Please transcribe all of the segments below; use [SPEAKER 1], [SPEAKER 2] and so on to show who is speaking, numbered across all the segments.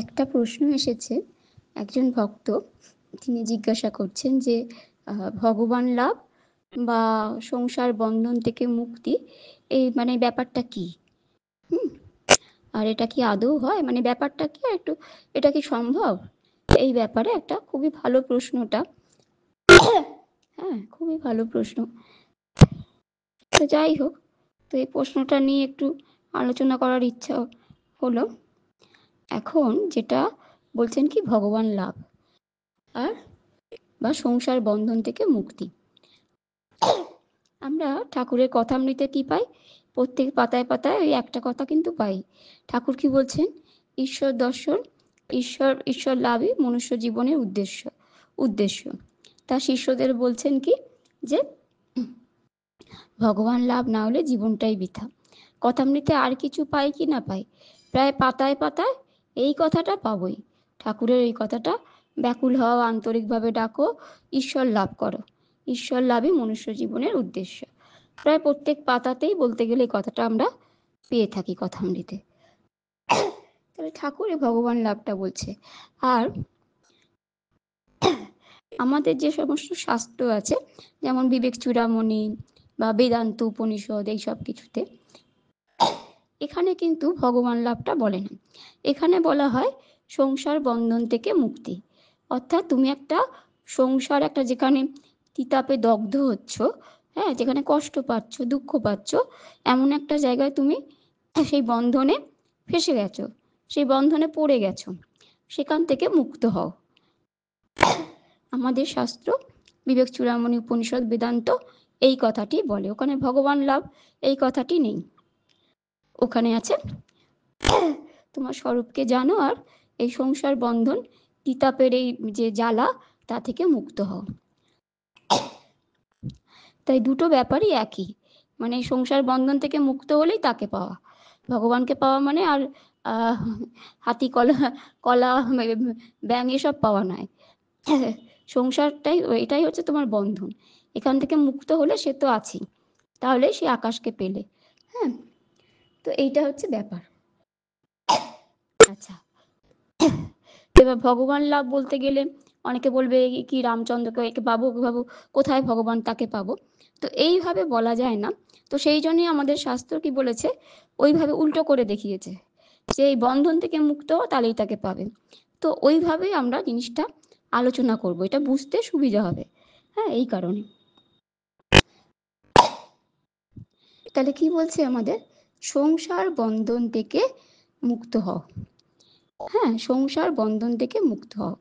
[SPEAKER 1] একটা প্রশ্ন এসেছে, একজন ভক্ত তিনি জিজ্ঞাসা করছেন যে ভগবান লাভ বা সংসার বন্ধন থেকে মুক্তি, এই মানে ব্যাপারটা কি? হুম আর এটা কি আদৌ হয়, মানে ব্যাপারটা কি, একটু এটা কি সম্ভব? এই ব্যাপারে একটা খুবই ভালো প্রশ্নটা। হ্যাঁ, খুবই ভালো প্রশ্ন। তো যাই হোক, তো এই প্রশ্নটা নিয়ে একটু আলোচনা করার ইচ্ছা হলো। এখন যেটা বলছেন কি, ভগবান লাভ আর বা সংসার বন্ধন থেকে মুক্তি। আমরা ঠাকুরের কথামৃতে কি পাই? প্রত্যেক পাতায় পাতায় ওই একটা কথা কিন্তু পাই। ঠাকুর কি বলছেন? ঈশ্বর দর্শন, ঈশ্বর লাভই মনুষ্য জীবনের উদ্দেশ্য। তার শিষ্যদের বলছেন কি, যে ভগবান লাভ না হলে জীবনটাই বৃথা। কথামৃতে আর কিছু পাই কি না পাই, প্রায় পাতায় পাতায় এই কথাটা পাবই। ঠাকুরের এই কথাটা, ব্যাকুল হও, আন্তরিকভাবে ডাকো, ঈশ্বর লাভ করো, ঈশ্বর লাভই মনুষ্য জীবনের উদ্দেশ্য। প্রায় প্রত্যেক পাতাতেই বলতে গেলে এই কথাটা আমরা পেয়ে থাকি কথামৃতে। তাহলে ঠাকুর এই ভগবান লাভটা বলছে। আর আমাদের যে সমস্ত শাস্ত্র আছে, যেমন বিবেক চূড়ামণি বা বেদান্ত উপনিষদ, এই সব কিছুতে এখানে কিন্তু ভগবান লাভটা বলে না। এখানে বলা হয় সংসার বন্ধন থেকে মুক্তি। অর্থাৎ তুমি একটা সংসার, একটা যেখানে তিতাপে দগ্ধ হচ্ছ, হ্যাঁ, যেখানে কষ্ট পাচ্ছ, দুঃখ পাচ্ছ, এমন একটা জায়গায় তুমি সেই বন্ধনে ফেসে গেছো, সেই বন্ধনে পড়ে গেছো, সেখান থেকে মুক্ত হও। আমাদের শাস্ত্র বিবেক চূড়ামণি উপনিষদ বেদান্ত এই কথাটি বলে। ওখানে ভগবান লাভ এই কথাটি নেই, ওখানে আছে তোমার স্বরূপকে জানো আর এই সংসার বন্ধন, তিতাপের এই যে জ্বালা, তা থেকে মুক্ত হও। তাই দুটো ব্যাপারই একই, মানে সংসার বন্ধন থেকে মুক্ত হলেই তাকে পাওয়া, ভগবানকে পাওয়া, মানে আর হাতি কলা কলা ব্যাঙ এসব পাওয়া নয়। সংসারটাই, এটাই হচ্ছে তোমার বন্ধন। এখান থেকে মুক্ত হলে সে তো আছেই, তাহলে সে আকাশকে পেলে। হ্যাঁ, তো এইটা হচ্ছে ব্যাপার। আচ্ছা, এবার ভগবান লাভ বলতে গেলে অনেকে বলবে কি রামচন্দ্রকে একে পাবো, পাবো, কোথায় ভগবান, তাকে পাবো? তো এইভাবে বলা যায় না। তো সেই জন্যই আমাদের শাস্ত্র কি বলেছে, ওইভাবে উল্টো করে দেখিয়েছে যে এই বন্ধন থেকে মুক্ত হও, তাহলেই তাকে পাবে। তো ওইভাবেই আমরা জিনিসটা আলোচনা করব, এটা বুঝতে সুবিধা হবে। হ্যাঁ, এই কারণে। তাহলে কি বলছে আমাদের? সংসার বন্ধন থেকে মুক্ত হও। হ্যাঁ, সংসার বন্ধন থেকে মুক্ত হও।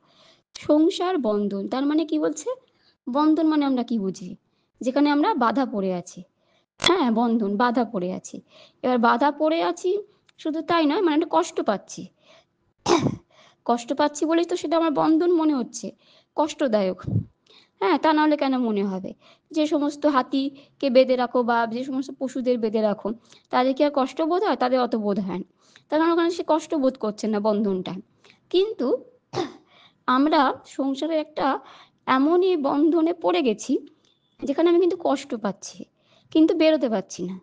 [SPEAKER 1] সংসার বন্ধন তার মানে কি বলছে? বন্ধন মানে আমরা কি বুঝি? যেখানে আমরা বাধা পড়ে আছি। হ্যাঁ, বন্ধন, বাধা পড়ে আছি। এবার বাধা পড়ে আছি শুধু তাই নয়, মানে একটা কষ্ট পাচ্ছি। কষ্ট পাচ্ছি বলেই তো সেটা আমার বন্ধন মনে হচ্ছে, কষ্টদায়ক। হ্যাঁ, তা নাহলে কেন মনে হবে? যে সমস্ত হাতিকে বেঁধে রাখো বা যে সমস্ত পশুদের বেঁধে রাখো, তাদের কি আর কষ্ট বোধ হয়? তাদের অত বোধ হয় না, তার কারণ ওখানে সে কষ্ট বোধ করছে না বন্ধনটা। কিন্তু আমরা সংসারে একটা এমনই বন্ধনে পড়ে গেছি, যেখানে আমি কিন্তু কষ্ট পাচ্ছি, কিন্তু বেরোতে পারছি না।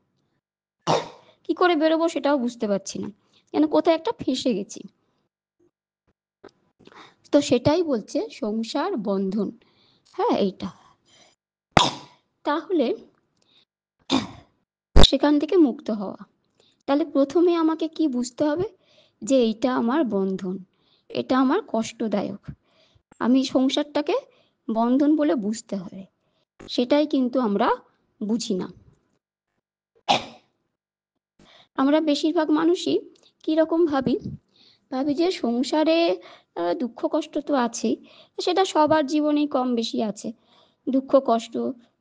[SPEAKER 1] কি করে বেরোবো সেটাও বুঝতে পারছি না, যেন কোথায় একটা ফেঁসে গেছি। তো সেটাই বলছে সংসার বন্ধন। হ্যাঁ, এইটা। তাহলে সেখান থেকে মুক্ত হওয়া, তাহলে প্রথমে আমাকে কি বুঝতে হবে? যে এইটা আমার বন্ধন, এটা আমার কষ্টদায়ক, আমি সংসারটাকে বন্ধন বলে বুঝতে হবে। সেটাই কিন্তু আমরা বুঝি না। আমরা বেশিরভাগ মানুষই কীরকম ভাবি, ভাবি যে সংসারে দুঃখ কষ্ট তো আছেই, সেটা সবার জীবনেই কম বেশি আছে। দুঃখ কষ্ট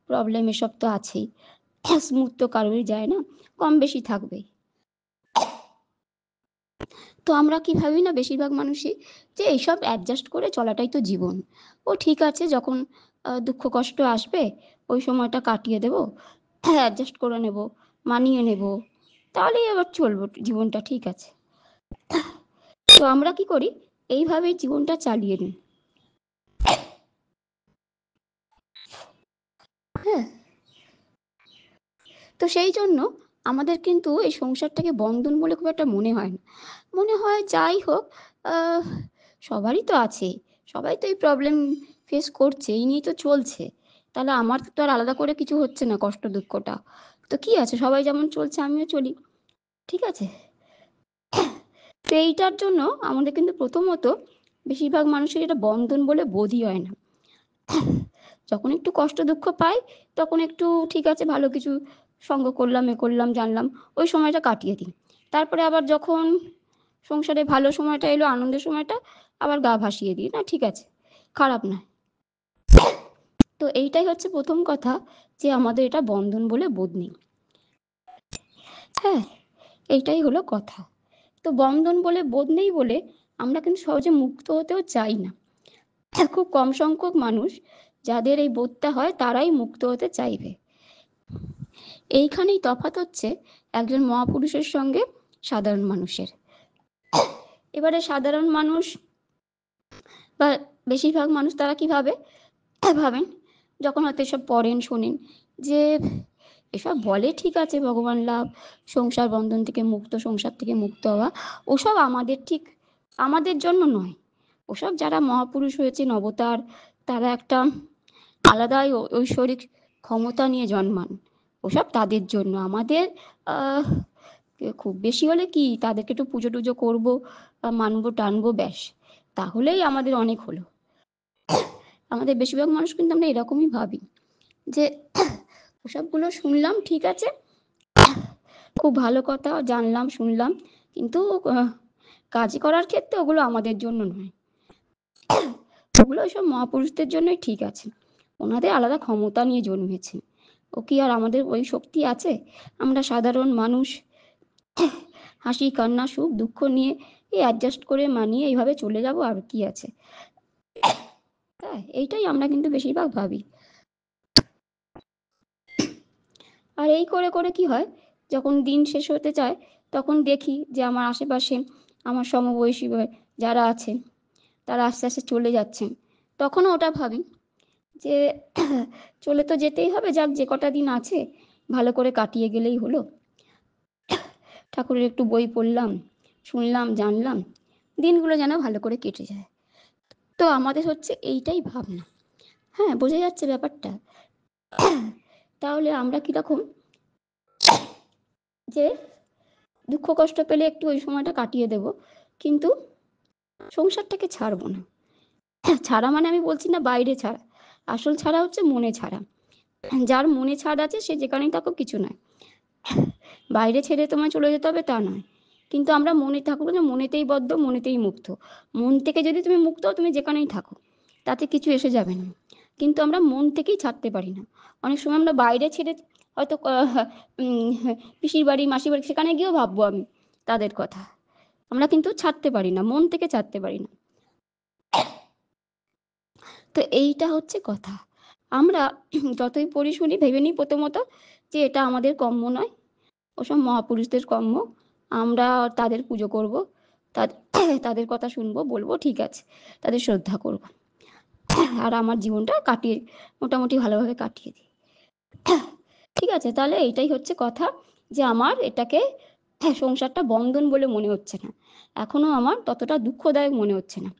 [SPEAKER 1] প্রবলেম এসব তো আছেই, স্মুথ তো কারোরই যায় না, কম বেশি থাকবেই। তো আমরা কি ভাবি না বেশিরভাগ মানুষই, যে এইসব অ্যাডজাস্ট করে চলাটাই তো জীবন। ও ঠিক আছে, যখন দুঃখ কষ্ট আসবে ওই সময়টা কাটিয়ে দেব, অ্যাডজাস্ট করে নেব, মানিয়ে নেব, তাহলেই আবার চলবো, জীবনটা ঠিক আছে। তো আমরা কি করি, এইভাবেই জীবনটা চালিয়ে নিই। হ্যাঁ, তো সেই জন্য আমাদের কিন্তু এই সংসারটাকে বন্ধন বলে খুব একটা মনে হয় না। মনে হয় যাই হোক, সবারই তো আছে, সবাই তো এই প্রবলেম ফেস করছে, এই নিয়েই তো চলছে। তাহলে আমার তো আর আলাদা করে কিছু হচ্ছে না, কষ্ট দুঃখটা তো কি আছে, সবাই যেমন চলছে আমিও চলি, ঠিক আছে। তো এইটার জন্য আমাদের কিন্তু প্রথমত বেশিরভাগ মানুষের এটা বন্ধন বলে বোধই হয় না। যখন একটু কষ্ট দুঃখ পাই তখন একটু ঠিক আছে ভালো কিছু সঙ্গ করলাম, এ করলাম, জানলাম, ওই সময়টা কাটিয়ে দিই। তারপরে আবার যখন সংসারে ভালো সময়টা এলো, আনন্দের সময়টা, আবার গা ভাসিয়ে দিই, না ঠিক আছে, খারাপ নয়। তো এইটাই হচ্ছে প্রথম কথা, যে আমাদের এটা বন্ধন বলে বোধ নেই। হ্যাঁ, এইটাই হলো কথা। তো বন্ধন বলে বোধ নেই বলে আমরা কিন্তু সহজে মুক্ত হতেও চাই না। খুব কম সংখ্যক মানুষ যাদের এই বোধটা হয় তারাই মুক্ত হতে চাইবে। এইখানেই তফাৎ হচ্ছে একজন মহাপুরুষের সঙ্গে সাধারণ মানুষের। এবারে সাধারণ মানুষ বা বেশিরভাগ মানুষ তারা কি ভাবেন যখন হয়তো এসব পড়েন শোনেন, যে এসব বলে ঠিক আছে ভগবান লাভ, সংসার বন্ধন থেকে মুক্ত, সংসার থেকে মুক্ত হওয়া, ওসব আমাদের ঠিক আমাদের জন্য নয়। ওসব যারা মহাপুরুষ হয়েছে নবতার, তারা একটা আলাদাই ঐশ্বরিক ক্ষমতা নিয়ে জন্মান, ওসব তাদের জন্য। আমাদের খুব বেশি হলে কি তাদেরকে একটু পুজো টুজো করবো, মানবো টানবো, ব্যাস, তাহলেই আমাদের অনেক হলো। আমাদের বেশিরভাগ মানুষ কিন্তু আমরা এরকমই ভাবি, যে ওসবগুলো শুনলাম ঠিক আছে, খুব ভালো কথা জানলাম শুনলাম, কিন্তু কাজ করার ক্ষেত্রে ওগুলো আমাদের জন্য নয়, ওগুলো সব মহাপুরুষদের জন্যই ঠিক আছে, ওনাদের আলাদা ক্ষমতা নিয়ে জন্মেছে, ও কি আর আমাদের ওই শক্তি আছে? আমরা সাধারণ মানুষ, হাসি কান্না সুখ দুঃখ নিয়ে এই অ্যাডজাস্ট করে মানিয়ে এইভাবে চলে যাব, আর কি আছে। তাই এইটাই আমরা কিন্তু বেশিরভাগ ভাবি। আর এই করে করে কি হয়, যখন দিন শেষ হতে চায় তখন দেখি যে আমার আশেপাশে আমার সমবয়সী যারা আছে তারা আস্তে আস্তে চলে যাচ্ছেন, তখনও ওটা ভাবি যে চলে তো যেতেই হবে, যাক যে কটা দিন আছে ভালো করে কাটিয়ে গেলেই হলো, ঠাকুরের একটু বই পড়লাম, শুনলাম, জানলাম, দিনগুলো যেন ভালো করে কেটে যায়। তো আমাদের হচ্ছে এইটাই ভাবনা। হ্যাঁ, বোঝা যাচ্ছে ব্যাপারটা? তাহলে আমরা কিরকম, যে দুঃখ কষ্ট পেলে একটু ওই সময়টা কাটিয়ে দেব, কিন্তু সংসারটাকে ছাড়বো না। ছাড়া মানে আমি বলছি না বাইরে ছাড়া, আসল ছাড়া হচ্ছে মনে ছাড়া। যার মনে ছাড় আছে সে যেখানেই থাকুক কিছু নয়, বাইরে ছেড়ে তোমায় চলে যেতে হবে তা নয়, কিন্তু আমরা মনে থাকবো না, মনেতেই বদ্ধ, মনেতেই মুক্ত। মন থেকে যদি তুমি মুক্ত হও তুমি যেখানেই থাকো, তাতে কিছু এসে যাবে না, কিন্তু আমরা মন থেকেই ছাড়তে পারি না। অনেক সময় আমরা বাইরে ছেড়ে হয়তো পিসির বাড়ি মাসির বাড়ি সেখানে গিয়েও ভাববো আমি তাদের কথা, আমরা কিন্তু ছাড়তে পারি না, মন থেকে ছাড়তে পারি না। তো এইটা হচ্ছে কথা। আমরা যতই পড়ি শুনি ভেবে নিই প্রথমত যে এটা আমাদের কর্ম নয়, ওসব মহাপুরুষদের কর্ম, আমরা তাদের পুজো করব, তাদের কথা শুনবো, বলবো ঠিক আছে, তাদের শ্রদ্ধা করব, আর আমার জীবনটা কাটিয়ে মোটামুটি ভালোভাবে কাটিয়ে দিই। ঠিক আছে, তাহলে এইটাই হচ্ছে কথা, যে আমার এটাকে সংসারটা বন্ধন বলে মনে হচ্ছে না, এখনো আমার ততটা দুঃখদায়ক মনে হচ্ছে না।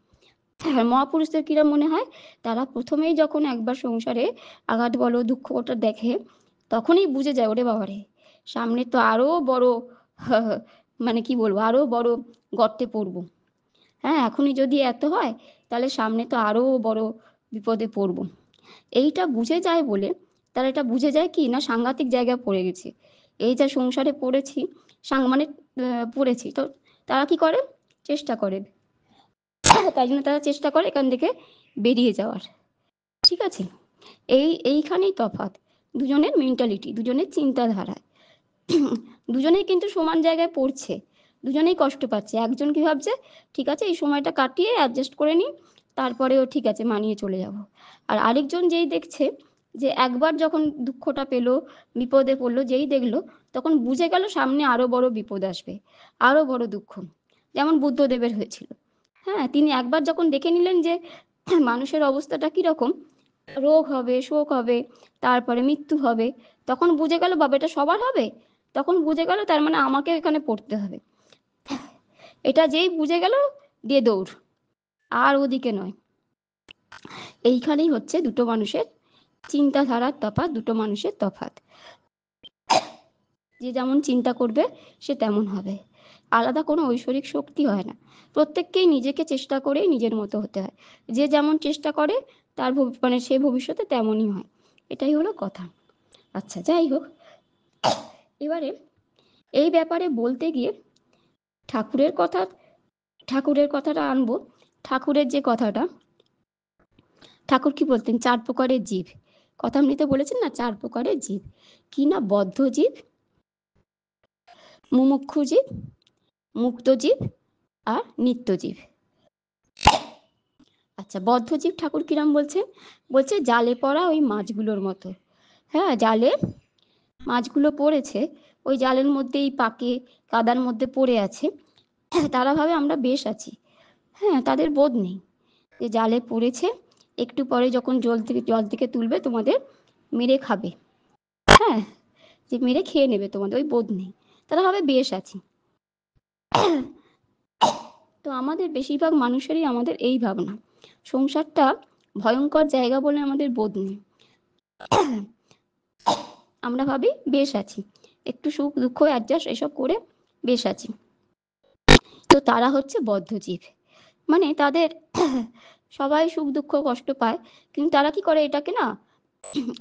[SPEAKER 1] মহাপুরুষদের কিরা মনে হয়, তারা প্রথমেই যখন একবার সংসারে আঘাত বলো দুঃখ ওটা দেখে তখনই বুঝে যায় ওরে বাবারে সামনে তো আরো বড় মানে কি বলবো আরো বড় গর্তে পড়বো। হ্যাঁ, এখনই যদি এত হয় তাহলে সামনে তো আরো বড় বিপদে পড়বো। এইটা বুঝে যায় বলে তারা এটা বুঝে যায় কি না সাংঘাতিক জায়গায় পড়ে গেছে, এই যা সংসারে পড়েছি মানে পড়েছি, তো তারা কি করে, চেষ্টা করে, তাই জন্য তারা চেষ্টা করে এখান থেকে বেরিয়ে যাওয়ার। ঠিক আছে, এইখানেই তফাৎ দুজনের মেন্টালিটি, দুজনের চিন্তাধারায়। দুজনেই কিন্তু সমান জায়গায় পড়ছে, দুজনেই কষ্ট পাচ্ছে। একজন কি ভাবছে ঠিক আছে এই সময়টা কাটিয়ে অ্যাডজাস্ট করে নিই, তারপরেও ঠিক আছে মানিয়ে চলে যাব। আর আরেকজন যেই দেখছে যে একবার যখন দুঃখটা পেলো, বিপদে পড়লো, যেই দেখলো তখন বুঝে গেল সামনে আরো বড় বিপদ আসবে, আরো বড় দুঃখ, যেমন বুদ্ধদেবের হয়েছিল। হ্যাঁ, তিনি একবার যখন দেখে নিলেন যে মানুষের অবস্থাটা কিরকম, রোগ হবে, শোক হবে, তারপরে মৃত্যু হবে, তখন বুঝে গেল বাবা এটা সবার হবে, তখন বুঝে গেল তার মানে আমাকে এখানে পড়তে হবে। এটা যেই বুঝে গেল দিয়ে দৌড়, আর ওদিকে নয়। এইখানেই হচ্ছে দুটো মানুষের চিন্তাধারার তফাৎ, দুটো মানুষের তফাৎ। যে যেমন চিন্তা করবে সে তেমন হবে, আলাদা কোনো ঐশ্বরিক শক্তি হয় না। প্রত্যেককেই নিজেকে চেষ্টা করেই নিজের মতো হতে হয়। যে যেমন চেষ্টা করে তার মানে সে ভবিষ্যতে তেমনই হয়, এটাই হলো কথা। আচ্ছা, যাই হোক, এবারে এই ব্যাপারে বলতে গিয়ে ঠাকুরের কথাটা আনবো। ঠাকুরের যে কথাটা, ঠাকুর কি বলতেন? 4 প্রকারের জীব। কথামৃতে বলেছেন না 4 প্রকারের জীব, কি না? বদ্ধ জীব, মুমুক্ষু জীব, মুক্ত জীব আর নিত্য জীব। আচ্ছা, বদ্ধ জীব ঠাকুর কিরাম বলছেন? বলছে জালে পড়া ওই মাছগুলোর মতো। হ্যাঁ, জালে মাছগুলো পড়েছে, ওই জালের মধ্যেই পাকে কাদার মধ্যে পড়ে আছে, তারা ভাবে আমরা বেশ আছি। হ্যাঁ, তাদের বোধ নেই যে জালে পড়েছে, একটু পরে যখন জল থেকে তুলবে তোমাদের মেরে খাবে। হ্যাঁ, যে মেরে খেয়ে নেবে তোমাদের, ওই বোধ নেই, তারা ভাবে বেশ আছি। তো আমাদের বেশিরভাগ মানুষেরই আমাদের এই ভাবনা, সংসারটা ভয়ঙ্কর জায়গা বলে আমাদের বোধ নেই। আমরা ভাবি বেশ আছি, একটু সুখ দুঃখ অ্যাডজাস্ট এসব করে বেশ আছি। তো তারা হচ্ছে বদ্ধজীব, মানে তাদের সবাই সুখ দুঃখ কষ্ট পায়, কিন্তু তারা কি করে, এটাকে না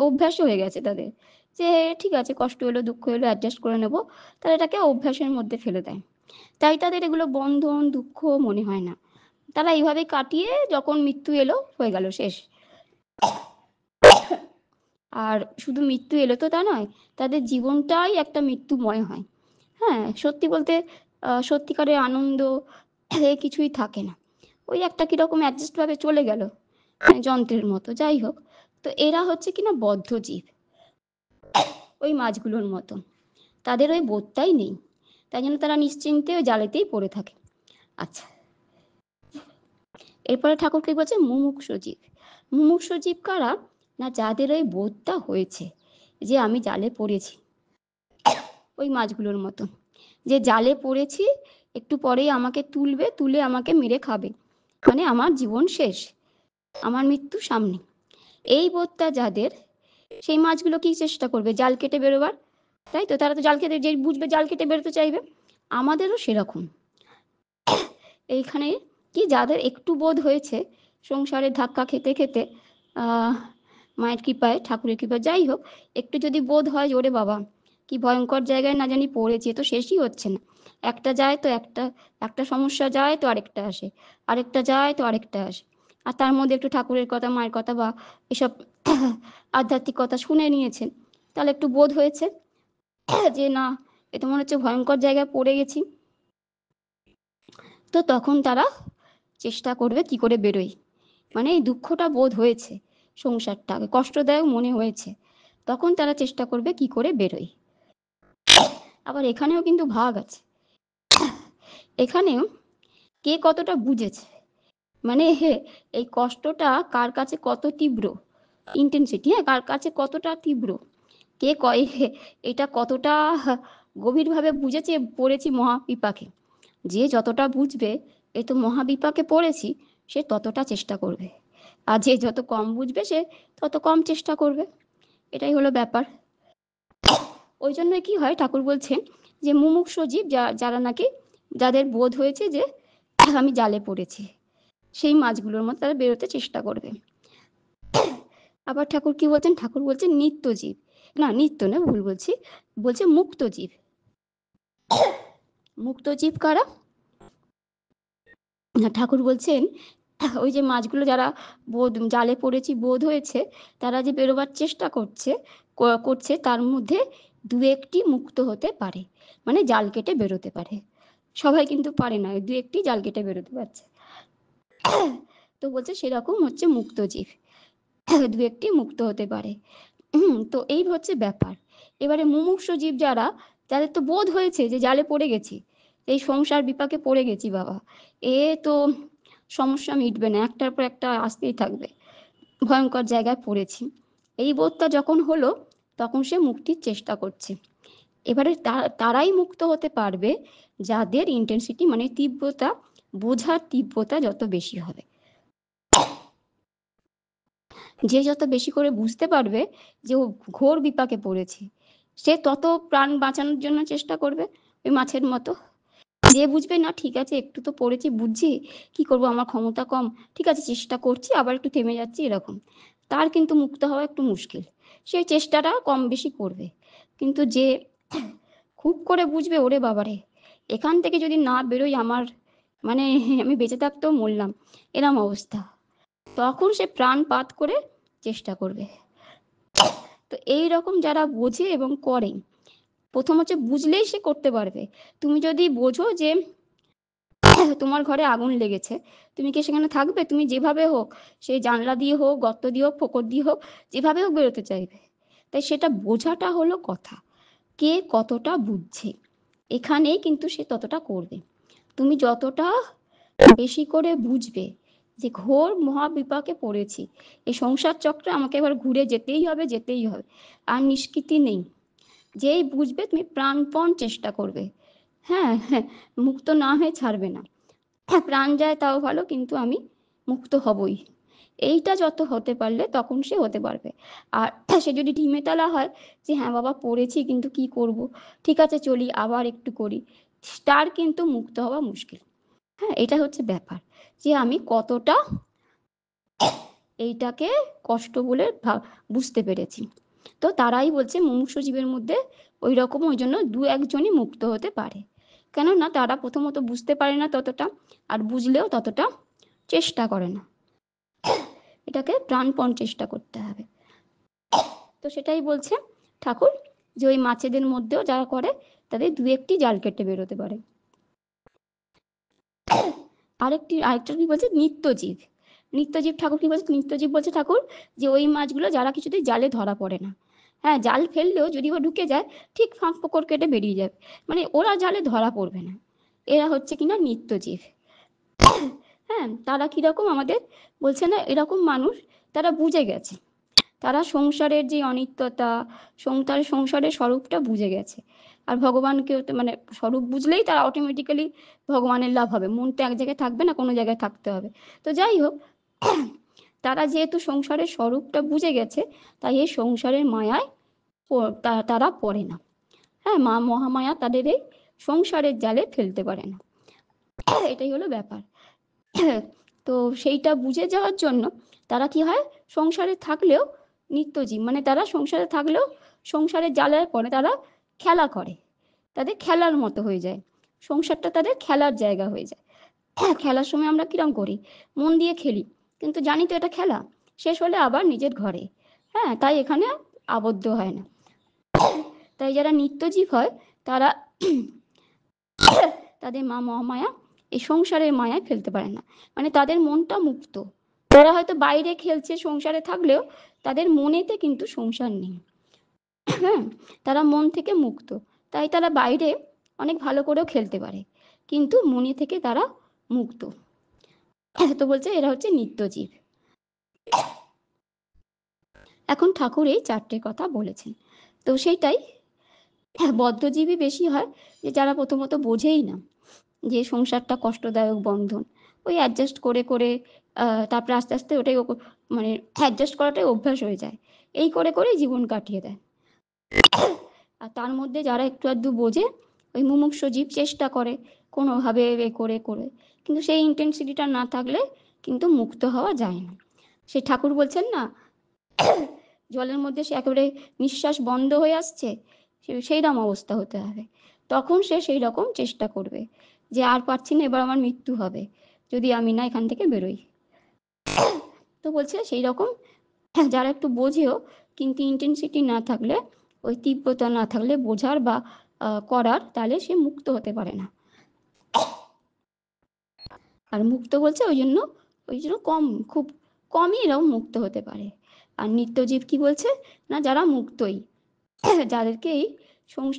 [SPEAKER 1] অভ্যাস হয়ে গেছে তাদের, যে ঠিক আছে কষ্ট হলো দুঃখ হলো অ্যাডজাস্ট করে নেব, তারা এটাকে অভ্যাসের মধ্যে ফেলে দেয়। তাই তাদের এগুলো বন্ধন দুঃখ মনে হয় না, তারা এইভাবে কাটিয়ে যখন মৃত্যু এলো হয়ে গেল শেষ। আর শুধু মৃত্যু এলো তো তা নয়, তাদের জীবনটাই একটা মৃত্যুময় হয়। হ্যাঁ, সত্যি বলতে সত্যিকারের আনন্দ কিছুই থাকে না, ওই একটা কিরকম অ্যাডজাস্ট ভাবে চলে গেল, যন্ত্রের মতো। যাই হোক, তো এরা হচ্ছে কিনা বদ্ধ জীব, ওই মাছগুলোর মতো, তাদের ওই বোধটাই নেই, তাই জন্য তারা নিশ্চিন্তে ওই জালেতেই পড়ে থাকে। আচ্ছা, এরপরে ঠাকুর কি বলছে? মুমুক্ষু জীব। মুমুক্ষু জীব কারা? না যাদের ওই বোধটা হয়েছে যে আমি জালে পড়েছি, ওই মাছগুলোর মতো, যে জালে পড়েছি, একটু পরেই আমাকে তুলবে, তুলে আমাকে মেরে খাবে, মানে আমার জীবন শেষ, আমার মৃত্যু সামনে। এই বোধটা যাদের, সেই মাছগুলো কি চেষ্টা করবে? জাল কেটে বেরোবার, তাই তো? তারা তো জাল কেটে, যে বুঝবে জাল কেটে বেরোতে চাইবে। আমাদেরও সেরকম, এইখানে কি যাদের একটু বোধ হয়েছে সংসারের ধাক্কা খেতে খেতে, মায়ের কৃপায় ঠাকুরের কৃপায় যাই হোক, একটু যদি বোধ হয় ওরে বাবা কি ভয়ঙ্কর জায়গায় না জানি পড়েছি, তো শেষই হচ্ছে না, একটা যায় তো একটা সমস্যা যায় তো আরেকটা আসে, আরেকটা যায় তো আরেকটা আসে, আর তার মধ্যে একটু ঠাকুরের কথা মায়ের কথা বা এসব আধ্যাত্মিক কথা শুনে নিয়েছেন, তাহলে একটু বোধ হয়েছে যে না, এ তো মনে হচ্ছে ভয়ঙ্কর জায়গায় পড়ে গেছি, তো তখন তারা চেষ্টা করবে কি করে বেরোই, মানে এই দুঃখটা বোধ হয়েছে, সংসারটাকে কষ্টদায়ক মনে হয়েছে, তখন তারা চেষ্টা করবে কি করে বেরোই। আবার এখানেও কিন্তু ভাগ আছে, এখানেও কে কতটা বুঝেছে, মানে এই কষ্টটা কার কাছে কত তীব্র ইন্টেন্সিটি, হ্যাঁ, কার কাছে কতটা তীব্র, কে কয় এটা কতটা গভীরভাবে বুঝেছে, পড়েছি মহাবিপাকে, যে যতটা বুঝবে এই তো মহাবিপাকে পড়েছি, সে ততটা চেষ্টা করবে, আর যে যত কম বুঝবে সে তত কম চেষ্টা করবে, এটাই হলো ব্যাপার। ওই জন্য কি হয়, ঠাকুর বলছেন যে মুমুক্ষু জীব, যারা নাকি, যাদের বোধ হয়েছে যে আমি জালে পড়েছি, সেই মাছগুলোর মতো তারা বেরোতে চেষ্টা করবে। আবার ঠাকুর কি বলছেন? ঠাকুর বলছেন নিত্য জীব, না নিত্য না, ভুল বলছি, বলছে মুক্ত জীব। মুক্ত জীব কারা? ঠাকুর বলছেন ওই যে মাছগুলো যারা জালে পড়েছি বোধ হয়েছে, তারা যে বেরোবার চেষ্টা করছে তার মধ্যে দু একটি মুক্ত হতে পারে, মানে জাল কেটে বেরোতে পারে, সবাই কিন্তু পারে না, দু একটি জাল কেটে বেরোতে পারছে। তো বলছে সেরকম হচ্ছে মুক্ত জীব, দু একটি মুক্ত হতে পারে। তো এই হচ্ছে ব্যাপার। এবারে মুমুক্ষু জীব যারা, যাদের তো বোধ হয়েছে যে জালে পড়ে গেছি, এই সংসার বিপাকে পড়ে গেছি বাবা, এ তো সমস্যা মিটবে না, একটার পর একটা আসতেই থাকবে, ভয়ঙ্কর জায়গায় পড়েছি, এই বোধটা যখন হলো তখন সে মুক্তির চেষ্টা করছে। এবারে তারাই মুক্ত হতে পারবে যাদের ইন্টেন্সিটি মানে তীব্রতা বোঝার তীব্রতা যত বেশি হবে। যে যত বেশি করে বুঝতে পারবে যে ও ঘোর বিপাকে পড়েছে, সে তত প্রাণ বাঁচানোর জন্য চেষ্টা করবে, ওই মাছের মতো। যে বুঝবে না ঠিক আছে একটু তো পড়েছি, বুঝছি, কি করব, আমার ক্ষমতা কম, ঠিক আছে চেষ্টা করছি, আবার একটু থেমে যাচ্ছি, এরকম, তার কিন্তু মুক্ত হওয়া একটু মুশকিল। সে চেষ্টাটা কম বেশি করবে। কিন্তু যে খুব করে বুঝবে, ওরে বাবারে, এখান থেকে যদি না বেরোই আমার মানে আমি বেঁচে থাকতেও মরলাম, এরম অবস্থা, তখন সে প্রাণপাত করে চেষ্টা করবে। তো এই রকম যারা বোঝে এবং করে, প্রথম হচ্ছে বুঝলেই সে করতে পারবে। তুমি যদি বোঝো যে তোমার ঘরে আগুন লেগেছে, তুমি কি সেখানে থাকবে? তুমি যেভাবে হোক, সেই জানলা দিয়ে হোক, গর্ত দিয়ে হোক, ফোকর দিয়ে হোক, যেভাবে হোক বেরোতে চাইবে। তাই সেটা বোঝাটা হলো কথা, কে কতটা বুঝছে, এখানেই কিন্তু সে ততটা করবে। তুমি যতটা বেশি করে বুঝবে যে ঘোর মহাবিপাকে পড়েছি, এই সংসার চক্রে আমাকে এবার ঘুরে যেতেই হবে, যেতেই হবে, আর নিষ্কৃতি নেই, যেই বুঝবে তুমি প্রাণপণ চেষ্টা করবে। হ্যাঁ হ্যাঁ, মুক্ত না হয়ে ছাড়বে না। হ্যাঁ, প্রাণ যায় তাও ভালো, কিন্তু আমি মুক্ত হবই, এইটা যত হতে পারলে তখন সে হতে পারবে। আর সে যদি ঢিমেতালা হয় যে হ্যাঁ বাবা পড়েছি কিন্তু কি করব, ঠিক আছে চলি আবার একটু করি, তার কিন্তু মুক্ত হওয়া মুশকিল। হ্যাঁ, এটা হচ্ছে ব্যাপার, যে আমি কতটা এইটাকে কষ্ট বলে বুঝতে পেরেছি। তো তারাই বলছে মুমূর্ষু জীবের মধ্যে ওই রকম, ওই জন্য দু একজনই মুক্ত হতে পারে, কেননা তারা প্রথমত বুঝতে পারে না ততটা, আর বুঝলেও ততটা চেষ্টা করে না, এটাকে প্রাণপণ চেষ্টা করতে হবে। তো সেটাই বলছে ঠাকুর, যে ওই মাছেদের মধ্যেও যারা করে তাদের দু একটি জাল কেটে বেরোতে পারে। আরেকটা কি বলছে, নিত্যজীব। নিত্যজীব ঠাকুর কি বলছে, নিত্যজীব বলছে ঠাকুর যে ওই মাছগুলো যারা কিছুতেই জালে ধরা পড়ে না। হ্যাঁ, জাল ফেললেও যদি ও ঢুকে যায়, ঠিক ফাঁক ফোকর কেটে বেরিয়ে যাবে, মানে ওরা জালে ধরা পড়বে না, এরা হচ্ছে কিনা নিত্যজীব। হ্যাঁ, তারা কিরকম আমাদের বলছে না, এরকম মানুষ, তারা বুঝে গেছে, তারা সংসারের যে অনিত্যতা, সংসারের স্বরূপটা বুঝে গেছে। আর ভগবানকে মানে স্বরূপ বুঝলেই তারা অটোমেটিক্যালি ভগবানের লাভ হবে, মন তো এক জায়গায় থাকবে না, কোনো জায়গায় থাকতে হবে। তো যাই হোক, তারা যেহেতু সংসারের স্বরূপটা বুঝে গেছে, তাই এই সংসারের মায়ায় তারা পড়ে না। হ্যাঁ, মা মহামায়া তাদের এই সংসারের জালে ফেলতে পারে না, এটাই হলো ব্যাপার। তো সেইটা বুঝে যাওয়ার জন্য তারা কি হয়, সংসারে থাকলেও নিত্যজীব, মানে তারা সংসারে থাকলেও সংসারের জালের পরে তারা খেলা করে, তাদের খেলার মতো হয়ে যায়, সংসারটা তাদের খেলার জায়গা হয়ে যায়। খেলার সময় আমরা কিরম করি, মন দিয়ে খেলি, কিন্তু জানি তো এটা খেলা, শেষ হলে আবার নিজের ঘরে। হ্যাঁ, তাই এখানে আবদ্ধ হয় না। তাই যারা নিত্যজীব হয় তারা তাদের মা মহামায়া এই সংসারের মায়ায় ফেলতে পারে না, মানে তাদের মনটা মুক্ত। তারা হয়তো বাইরে খেলছে সংসারে থাকলেও তাদের মনেতে কিন্তু সংসার নেই। হ্যাঁ, তারা মন থেকে মুক্ত, তাই তারা বাইরে অনেক ভালো করেও খেলতে পারে, কিন্তু মনে থেকে তারা মুক্ত। তো বলছে এরা হচ্ছে নিত্যজীব। এখন ঠাকুর এই চারটে কথা বলেছেন। তো সেইটাই, বদ্ধজীবী বেশি হয়, যে যারা প্রথমত বোঝেই না যে সংসারটা কষ্টদায়ক বন্ধন, ওই অ্যাডজাস্ট করে করে তারপরে আস্তে আস্তে ওটাই মানে অ্যাডজাস্ট করাটাই অভ্যাস হয়ে যায়, এই করে করেই জীবন কাটিয়ে দেয়। আর তার মধ্যে যারা একটু আধটু বোঝে, ওই মুমুক্ষু জীব চেষ্টা করে কোনোভাবে এ করে করে, কিন্তু সেই ইন্টেন্সিটিটা না থাকলে কিন্তু মুক্ত হওয়া যায় না। সে ঠাকুর বলছেন না, জলের মধ্যে সে একেবারে নিঃশ্বাস বন্ধ হয়ে আসছে, সেইরকম অবস্থা হতে হবে, তখন সে সেই রকম চেষ্টা করবে যে আর পারছি না, এবার আমার মৃত্যু হবে যদি আমি না এখান থেকে বেরোই। তো বলছে সেই রকম যারা একটু বোঝেও, কিন্তু ইন্টেন্সিটি না থাকলে, ওই তীব্রতা না থাকলে বোঝার বা করার, তাহলে সে মুক্ত হতে পারে না। আর মুক্ত বলছে ওই জন্য কম, খুব কমই এরকম মুক্ত হতে পারে। আর নিত্যজীব কি বলছে না, যারা মুক্তই, যাদেরকে এই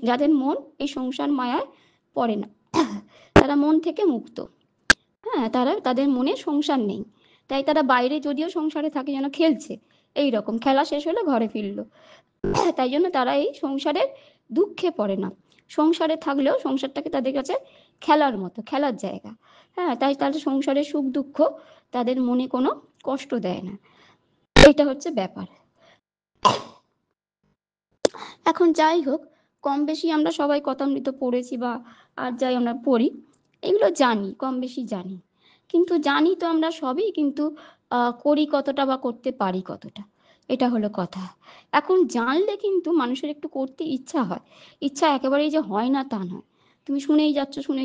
[SPEAKER 1] যাদের মন এই সংসার মায়ায় পড়ে না, তারা মন থেকে মুক্ত। হ্যাঁ, তাদের মনে সংসার নেই, তাই তারা বাইরে যদিও সংসারে থাকে, যেন খেলছে, এই রকম খেলা শেষ হলে ঘরে ফিরলো, তাই জন্য তারা এই সংসারের দুঃখে পড়ে না, সংসারে থাকলেও সংসারটাকে তাদের কাছে খেলার মতো, খেলার জায়গা। হ্যাঁ, তাই তাহলে সংসারের সুখ দুঃখ তাদের মনে কোনো কষ্ট দেয় না। এটা হচ্ছে ব্যাপার। এখন যাই হোক, কম বেশি আমরা সবাই কথামৃত পড়েছি বা আর যাই আমরা পড়ি, এগুলো জানি, কম বেশি জানি। কিন্তু জানি তো আমরা সবই, কিন্তু করি কতটা বা করতে পারি কতটা, এটা হলো কথা। এখন জানলে কিন্তু মানুষের একটু করতে ইচ্ছা হয়। ইচ্ছা একেবারেই যে হয় না তা নয়। তুমি শুনেই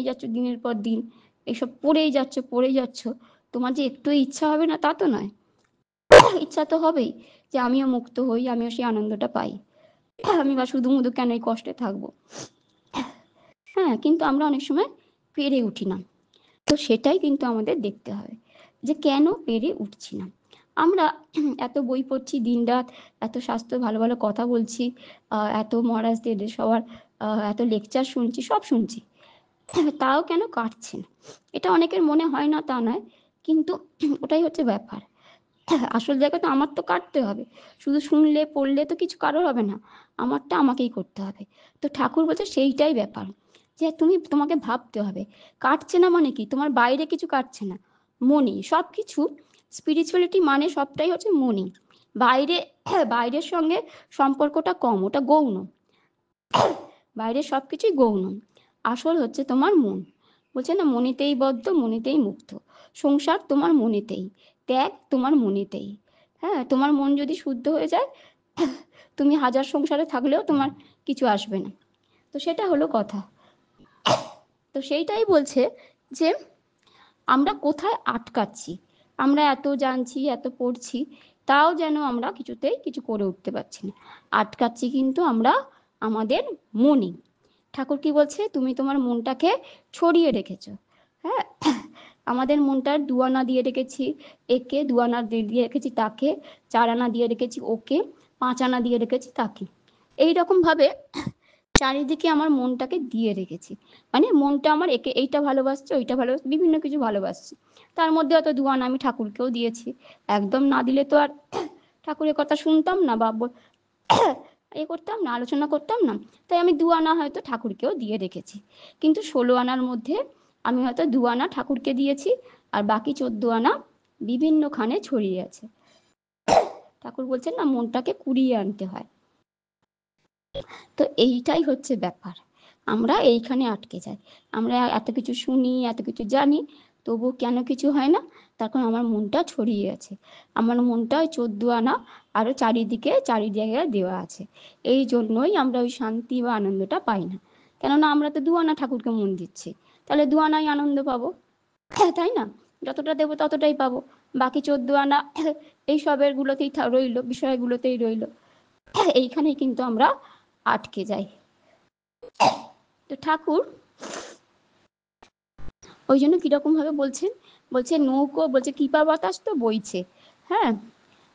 [SPEAKER 1] যাচ্ছ দিনের পর দিন, এইসব পড়েই যাচ্ছ, তোমার যে একটু ইচ্ছা হবে না তা তো নয়। ইচ্ছা তো হবেই যে আমিও মুক্ত হই, আমিও সেই আনন্দটা পাই। আমি বা শুধু মুধু কেন এই কষ্টে থাকবো। হ্যাঁ, কিন্তু আমরা অনেক সময় পেরে উঠি না। তো সেটাই কিন্তু আমাদের দেখতে হবে যে কেন পেরে উঠছি না। আমরা এত বই পড়ছি দিনরাত, এত শাস্ত্র ভালো ভালো কথা বলছি, এত মহারাজদের সবার এত লেকচার শুনছি, সব শুনছি, তাও কেন কাটছে না। এটা অনেকের মনে হয় না তা নয়, কিন্তু ওটাই হচ্ছে ব্যাপার। আসল জায়গা তো আমার তো কাটতে হবে। শুধু শুনলে পড়লে তো কিছু কারোর হবে না, আমারটা আমাকেই করতে হবে। তো ঠাকুর বলছে সেইটাই ব্যাপার, যে তোমাকে ভাবতে হবে। কাটছে না মানে কি, তোমার বাইরে কিছু কাটছে না, মনই সব কিছু। স্পিরিচুয়ালিটি মানে সবটাই হচ্ছে মনই। বাইরে বাইরের সঙ্গে সম্পর্কটা কম, ওটা গৌণ। বাইরের সব কিছুই গৌণ, আসল হচ্ছে তোমার মন। বলছে না, মনেতেই বদ্ধ মনেতেই মুক্ত। সংসার তোমার মনেতেই, ত্যাগ তোমার মনেতেই। হ্যাঁ, তোমার মন যদি শুদ্ধ হয়ে যায়, তুমি হাজার সংসারে থাকলেও তোমার কিছু আসবে না। তো সেটা হলো কথা। তো সেইটাই বলছে যে আমরা কোথায় আটকাচ্ছি। আমরা এত জানছি, এত পড়ছি, তাও যেন আমরা কিছুতেই কিছু করে উঠতে পারছি না। আটকাচ্ছি কিন্তু আমরা আমাদের মনে। ঠাকুর কি বলছে, তুমি তোমার মনটাকে ছড়িয়ে রেখেছো। হ্যাঁ, আমাদের মনটার দুয়ানা দিয়ে রেখেছি, একে দুয়ানা দিয়ে রেখেছি তাকে, 4 আনা দিয়ে রেখেছি ওকে, 5 আনা দিয়ে রেখেছি তাকে। এইরকম ভাবে চারিদিকে আমার মনটাকে দিয়ে রেখেছি। মানে মনটা আমার একে এইটা ভালোবাসছে, ওইটা ভালোবাসছে, বিভিন্ন কিছু ভালোবাসছে। তার মধ্যে হয়তো 2 আনা আমি ঠাকুরকেও দিয়েছি। একদম না দিলে তো আর ঠাকুরের কথা শুনতাম না বা এ করতাম না, আলোচনা করতাম না। তাই আমি 2 আনা হয়তো ঠাকুরকেও দিয়ে রেখেছি। কিন্তু 16 আনার মধ্যে আমি হয়তো 2 আনা ঠাকুরকে দিয়েছি, আর বাকি 14 আনা বিভিন্নখানে ছড়িয়ে আছে। ঠাকুর বলছেন না, মনটাকে কুড়িয়ে আনতে হয়। তো এইটাই হচ্ছে ব্যাপার, আমরা এইখানে আটকে যাই। আমরা এত কিছু শুনি, এত কিছু জানি, তবু কেন কিছু হয় না। তখন আমার মনটা ছড়িয়ে আছে, আমার মনটা 14 আনা আরো চারিদিকে চারি জায়গায় দেওয়া আছে। এই জন্যই আমরা ওই শান্তি বা আনন্দটা পাই না। কেননা আমরা তো 2 আনা ঠাকুরকে মন দিচ্ছি, তাহলে 2 আনাই আনন্দ পাবো। তাই না? যতটা দেবো ততটাই পাবো। বাকি 14 আনা এই সবের গুলোতেই রইলো, বিষয়গুলোতেই রইলো। এইখানেই কিন্তু আমরা আটকে যাই। তো ঠাকুর ওই জন্য কিরকম ভাবে বলছেন, বলছে নৌকো, বলছে কৃপা বাতাস তো বইছে। হ্যাঁ,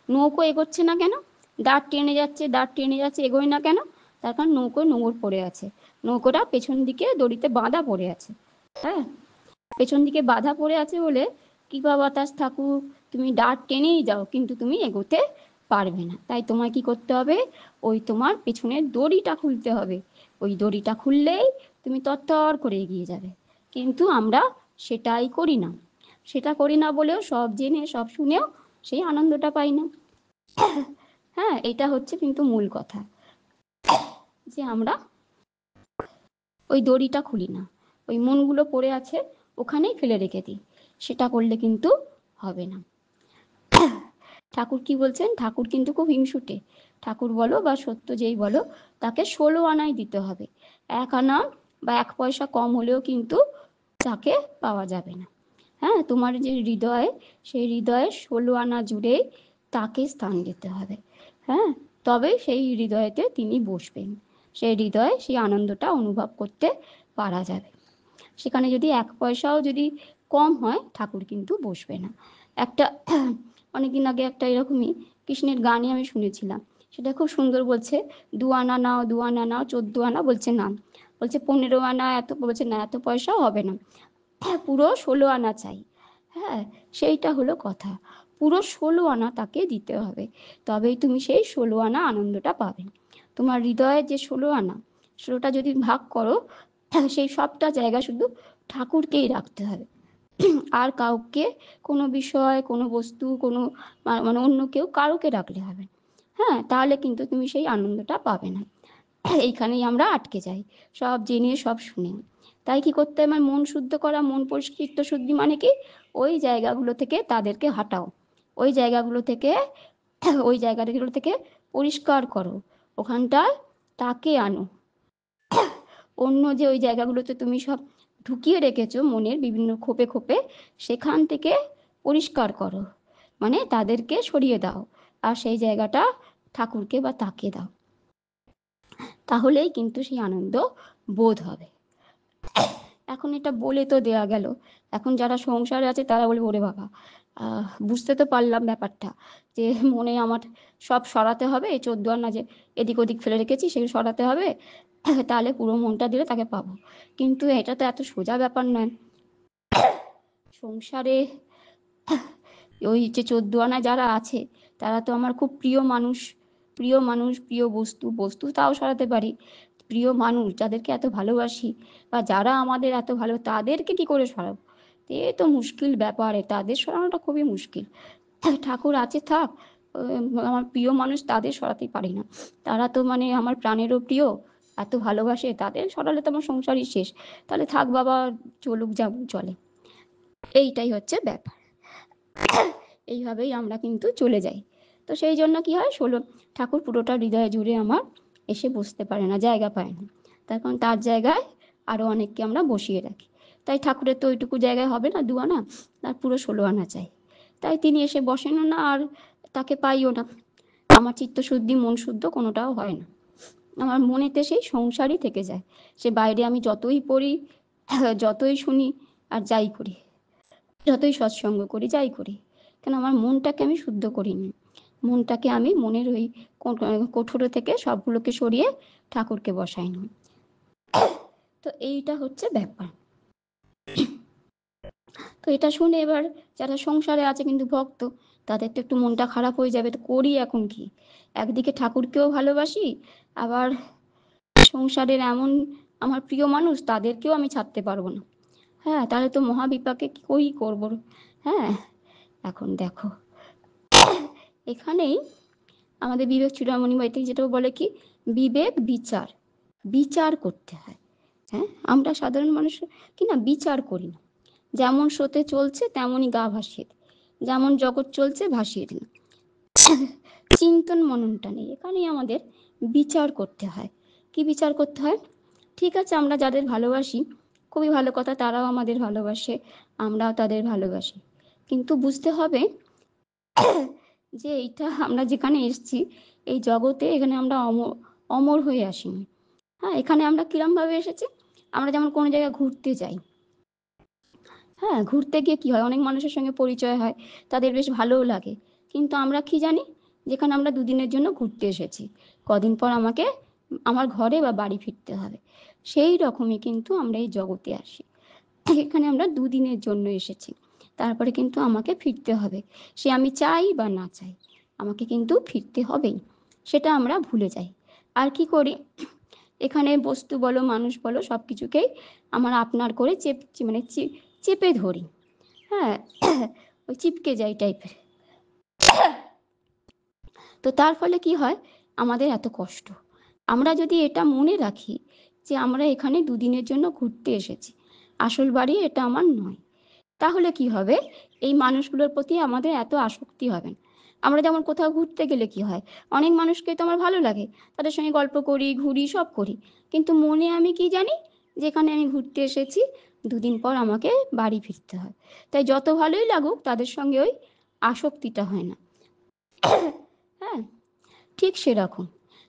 [SPEAKER 1] নৌকো এগোচ্ছে না কেন, দাঁড় টেনে যাচ্ছে, এগোয় না কেন? তার কারণ নৌকো নোঙর পড়ে আছে, নৌকোটা পেছন দিকে দড়িতে বাঁধা পড়ে আছে। হ্যাঁ, পেছন দিকে বাঁধা পড়ে আছে বলে কৃপা বাতাস থাকুক, তুমি দাঁড় টেনেই যাও, কিন্তু তুমি এগোতে পারবে না। তাই তোমায় কি করতে হবে, ওই তোমার পেছনের দড়িটা খুলতে হবে। ওই দড়িটা খুললেই তুমি তরতর করে এগিয়ে যাবে। কিন্তু আমরা সেটাই করি না। সেটা করি না বলেও সব জেনে সব শুনেও সেই আনন্দটা পাই না। হ্যাঁ, এটা হচ্ছে কিন্তু মূল কথা, যে আমরা ওই দড়িটা খুলি না, ওই মনগুলো পড়ে আছে ওখানেই ফেলে রেখে দিই। সেটা করলে কিন্তু হবে না। ঠাকুর কি বলছেন, ঠাকুর কিন্তু খুব হিংসুটে। ঠাকুর বলো বা সত্য যেই বলো, তাকে 16 আনাই দিতে হবে। 1 আনা বা 1 পয়সা কম হলেও কিন্তু তাকে পাওয়া যাবে না। হ্যাঁ, তোমার যে হৃদয়, সেই হৃদয়ে 16 আনা জুড়েই তাকে স্থান দিতে হবে। হ্যাঁ, তবে সেই হৃদয়েতে তিনি বসবেন, সেই হৃদয়ে সেই আনন্দটা অনুভব করতে পারা যাবে। সেখানে যদি 1 পয়সাও যদি কম হয়, ঠাকুর কিন্তু বসবে না। একটা অনেকদিন আগে একটা এরকমই কৃষ্ণের গানই আমি শুনেছিলাম, সেটা খুব সুন্দর বলছে, 2 আনা নাও, 2 আনা নাও, 14 আনা, বলছে না, বলছে 15 আনা, এত, বলছে না এত পয়সাও হবে না, পুরো 16 আনা চাই। হ্যাঁ, সেইটা হলো কথা, পুরো 16 আনা তাকে দিতে হবে, তবেই তুমি সেই 16 আনা আনন্দটা পাবে। তোমার হৃদয়ে যে 16 আনা, 16টা যদি ভাগ করো, সেই সবটা জায়গা শুধু ঠাকুরকেই রাখতে হবে, আর কাউকে কোনো বিষয়, কোনো বস্তু, কোনো মানে অন্য কেউ কারোকে রাখলে হবে। হ্যাঁ, তাহলে কিন্তু তুমি সেই আনন্দটা পাবে না। এইখানেই আমরা আটকে যাই, সব জেনে সব শুনে। তাই কি করতে হয়, আমার মন শুদ্ধ করা, মন পরিষ্কৃত শুদ্ধি মানে কি, ওই জায়গাগুলো থেকে তাদেরকে হাঁটাও, ওই জায়গাগুলো থেকে ওই জায়গাগুলো থেকে পরিষ্কার করো, ওখানটায় তাকে আনো। অন্য যে ওই জায়গাগুলোতে তুমি সব ঢুকিয়ে রেখেছো মনের বিভিন্ন খোপে খোপে, সেখান থেকে পরিষ্কার করো, মানে তাদেরকে সরিয়ে দাও, আর সেই জায়গাটা ঠাকুরকে বা তাকে দাও, তাহলেই কিন্তু সেই আনন্দ বোধ হবে। এখন এটা বলে তো দেয়া গেল, এখন যারা সংসারে আছে তারা বলে ওরে বাবা, বুঝতে তো পারলাম ব্যাপারটা, যে মনে আমার সব সরাতে হবে, 14 আনা যে এদিক ওদিক ফেলে রেখেছি সেগুলো সরাতে হবে, তাহলে পুরো মনটা দিলে তাকে পাবো। কিন্তু এটা তো এত সোজা ব্যাপার নয়। সংসারে ওই যে 14 আনা যারা আছে, তারা তো আমার খুব প্রিয় মানুষ, প্রিয় মানুষ, প্রিয় বস্তু, বস্তু তাও সরাতে পারি, প্রিয় মানুষ যাদেরকে এত ভালোবাসি, বা যারা আমাদের এত ভালো, তাদেরকে কি করে সরাবো, এ তো মুশকিল ব্যাপার, তাদের সরানোটা খুবই মুশকিল। ঠাকুর আছে থাক, আমার প্রিয় মানুষ তাদের সরাতে পারি না, তারা তো মানে আমার প্রাণেরও প্রিয়, এত ভালোবাসে, তাদের সরালে তো আমার সংসারই শেষ, তাহলে থাক বাবা, চলুক যেমন চলে, এইটাই হচ্ছে ব্যাপার। এইভাবেই আমরা কিন্তু চলে যাই। তো সেই জন্য কি হয়, ঠাকুর পুরোটা হৃদয় জুড়ে আমার এসে বসতে পারে না, জায়গা পায় না, তার কারণ তার জায়গায় আরো অনেককে আমরা বসিয়ে রাখি। তাই ঠাকুরের তো ওইটুকু জায়গায় হবে না 2 আনা, তার পুরো 16 আনা চাই, তাই তিনি এসে বসেনও না, আর তাকে পাইও না। আমার চিত্তশুদ্ধি, মন শুদ্ধ কোনোটাও হয় না, আমার মনেতে সেই সংসারই থেকে যায়, সে বাইরে আমি যতই পড়ি, যতই শুনি, আর যাই করি, যতই সৎসঙ্গ করি, যাই করি, কেন আমার মনটাকে আমি শুদ্ধ করিনি, মনটাকে আমি মনের ওই কোঠরে থেকে সবগুলোকে সরিয়ে ঠাকুরকে বসাইনি। তো এইটা হচ্ছে ব্যাপার। তো এটা শুনে এবার যারা সংসারে আছে কিন্তু ভক্ত, তাদের তো একটু মনটা খারাপ হয়ে যাবে, তো করি এখন কি, একদিকে ঠাকুরকেও ভালোবাসি, আবার সংসারের এমন আমার প্রিয় মানুষ, তাদেরকেও আমি ছাড়তে পারবো না, হ্যাঁ, তাহলে তো মহাবিপাকে কি করবো। হ্যাঁ, এখন দেখো, এখানেই আমাদের বিবেক চূড়ামণি বাড়িতে যেটা বলে কি, বিবেক বিচার, বিচার করতে হয়। হ্যাঁ, আমরা সাধারণ মানুষ কি না, বিচার করি না, যেমন স্রোতে চলছে তেমনই গা ভাসিয়ে দিই, যেমন জগৎ চলছে ভাসিয়ে দিই, চিন্তন মননটা নেই, এখানেই আমাদের বিচার করতে হয়। কি বিচার করতে হয়, ঠিক আছে আমরা যাদের ভালোবাসি, খুবই ভালো কথা, তারাও আমাদের ভালোবাসে, আমরাও তাদের ভালোবাসি, কিন্তু বুঝতে হবে যে এইটা আমরা যেখানে এসেছি, এই জগতে, এখানে আমরা অমর হয়ে আসিনি। হ্যাঁ, এখানে আমরা কিরম ভাবে এসেছি, আমরা যেমন কোনো জায়গায় ঘুরতে যাই, হ্যাঁ, ঘুরতে গিয়ে কি হয়, অনেক মানুষের সঙ্গে পরিচয় হয়, তাদের বেশ ভালোও লাগে, কিন্তু আমরা কি জানি, যেখানে আমরা দুদিনের জন্য ঘুরতে এসেছি, কদিন পর আমাকে আমার ঘরে বা বাড়ি ফিরতে হবে, সেই রকমই কিন্তু আমরা এই জগতে আসি, এখানে আমরা দুদিনের জন্য এসেছি, তারপরে কিন্তু আমাকে ফিরতে হবে, সে আমি চাই বা না চাই, আমাকে কিন্তু ফিরতে হবেই, সেটা আমরা ভুলে যাই। আর কি করি, এখানে বস্তু বলো, মানুষ বলো, সব কিছুকেই আমার আপনার করে মানে চেপে ধরি, হ্যাঁ, ওই চিপকে যাই টাইপের। তো তার ফলে কি হয়, আমাদের এত কষ্ট। আমরা যদি এটা মনে রাখি যে আমরা এখানে দুদিনের জন্য ঘুরতে এসেছি, আসল বাড়ি এটা আমার নয়, তাহলে কি হবে, এই মানুষগুলোর প্রতি আমাদের এত আসক্তি হবে না। আমরা যেমন কোথাও ঘুরতে গেলে কি হয়, অনেক মানুষকে তো আমার ভালো লাগে, তাদের সঙ্গে গল্প করি, ঘুরি, সব করি, কিন্তু মনে আমি কি জানি, যেখানে আমি ঘুরতে এসেছি 2 দিন পর আমাকে বাড়ি ফিরতে হয়, তাই যত ভালোই লাগুক তাদের সঙ্গে ওই আসক্তিটা হয় না। হ্যাঁ, ঠিক সেরকম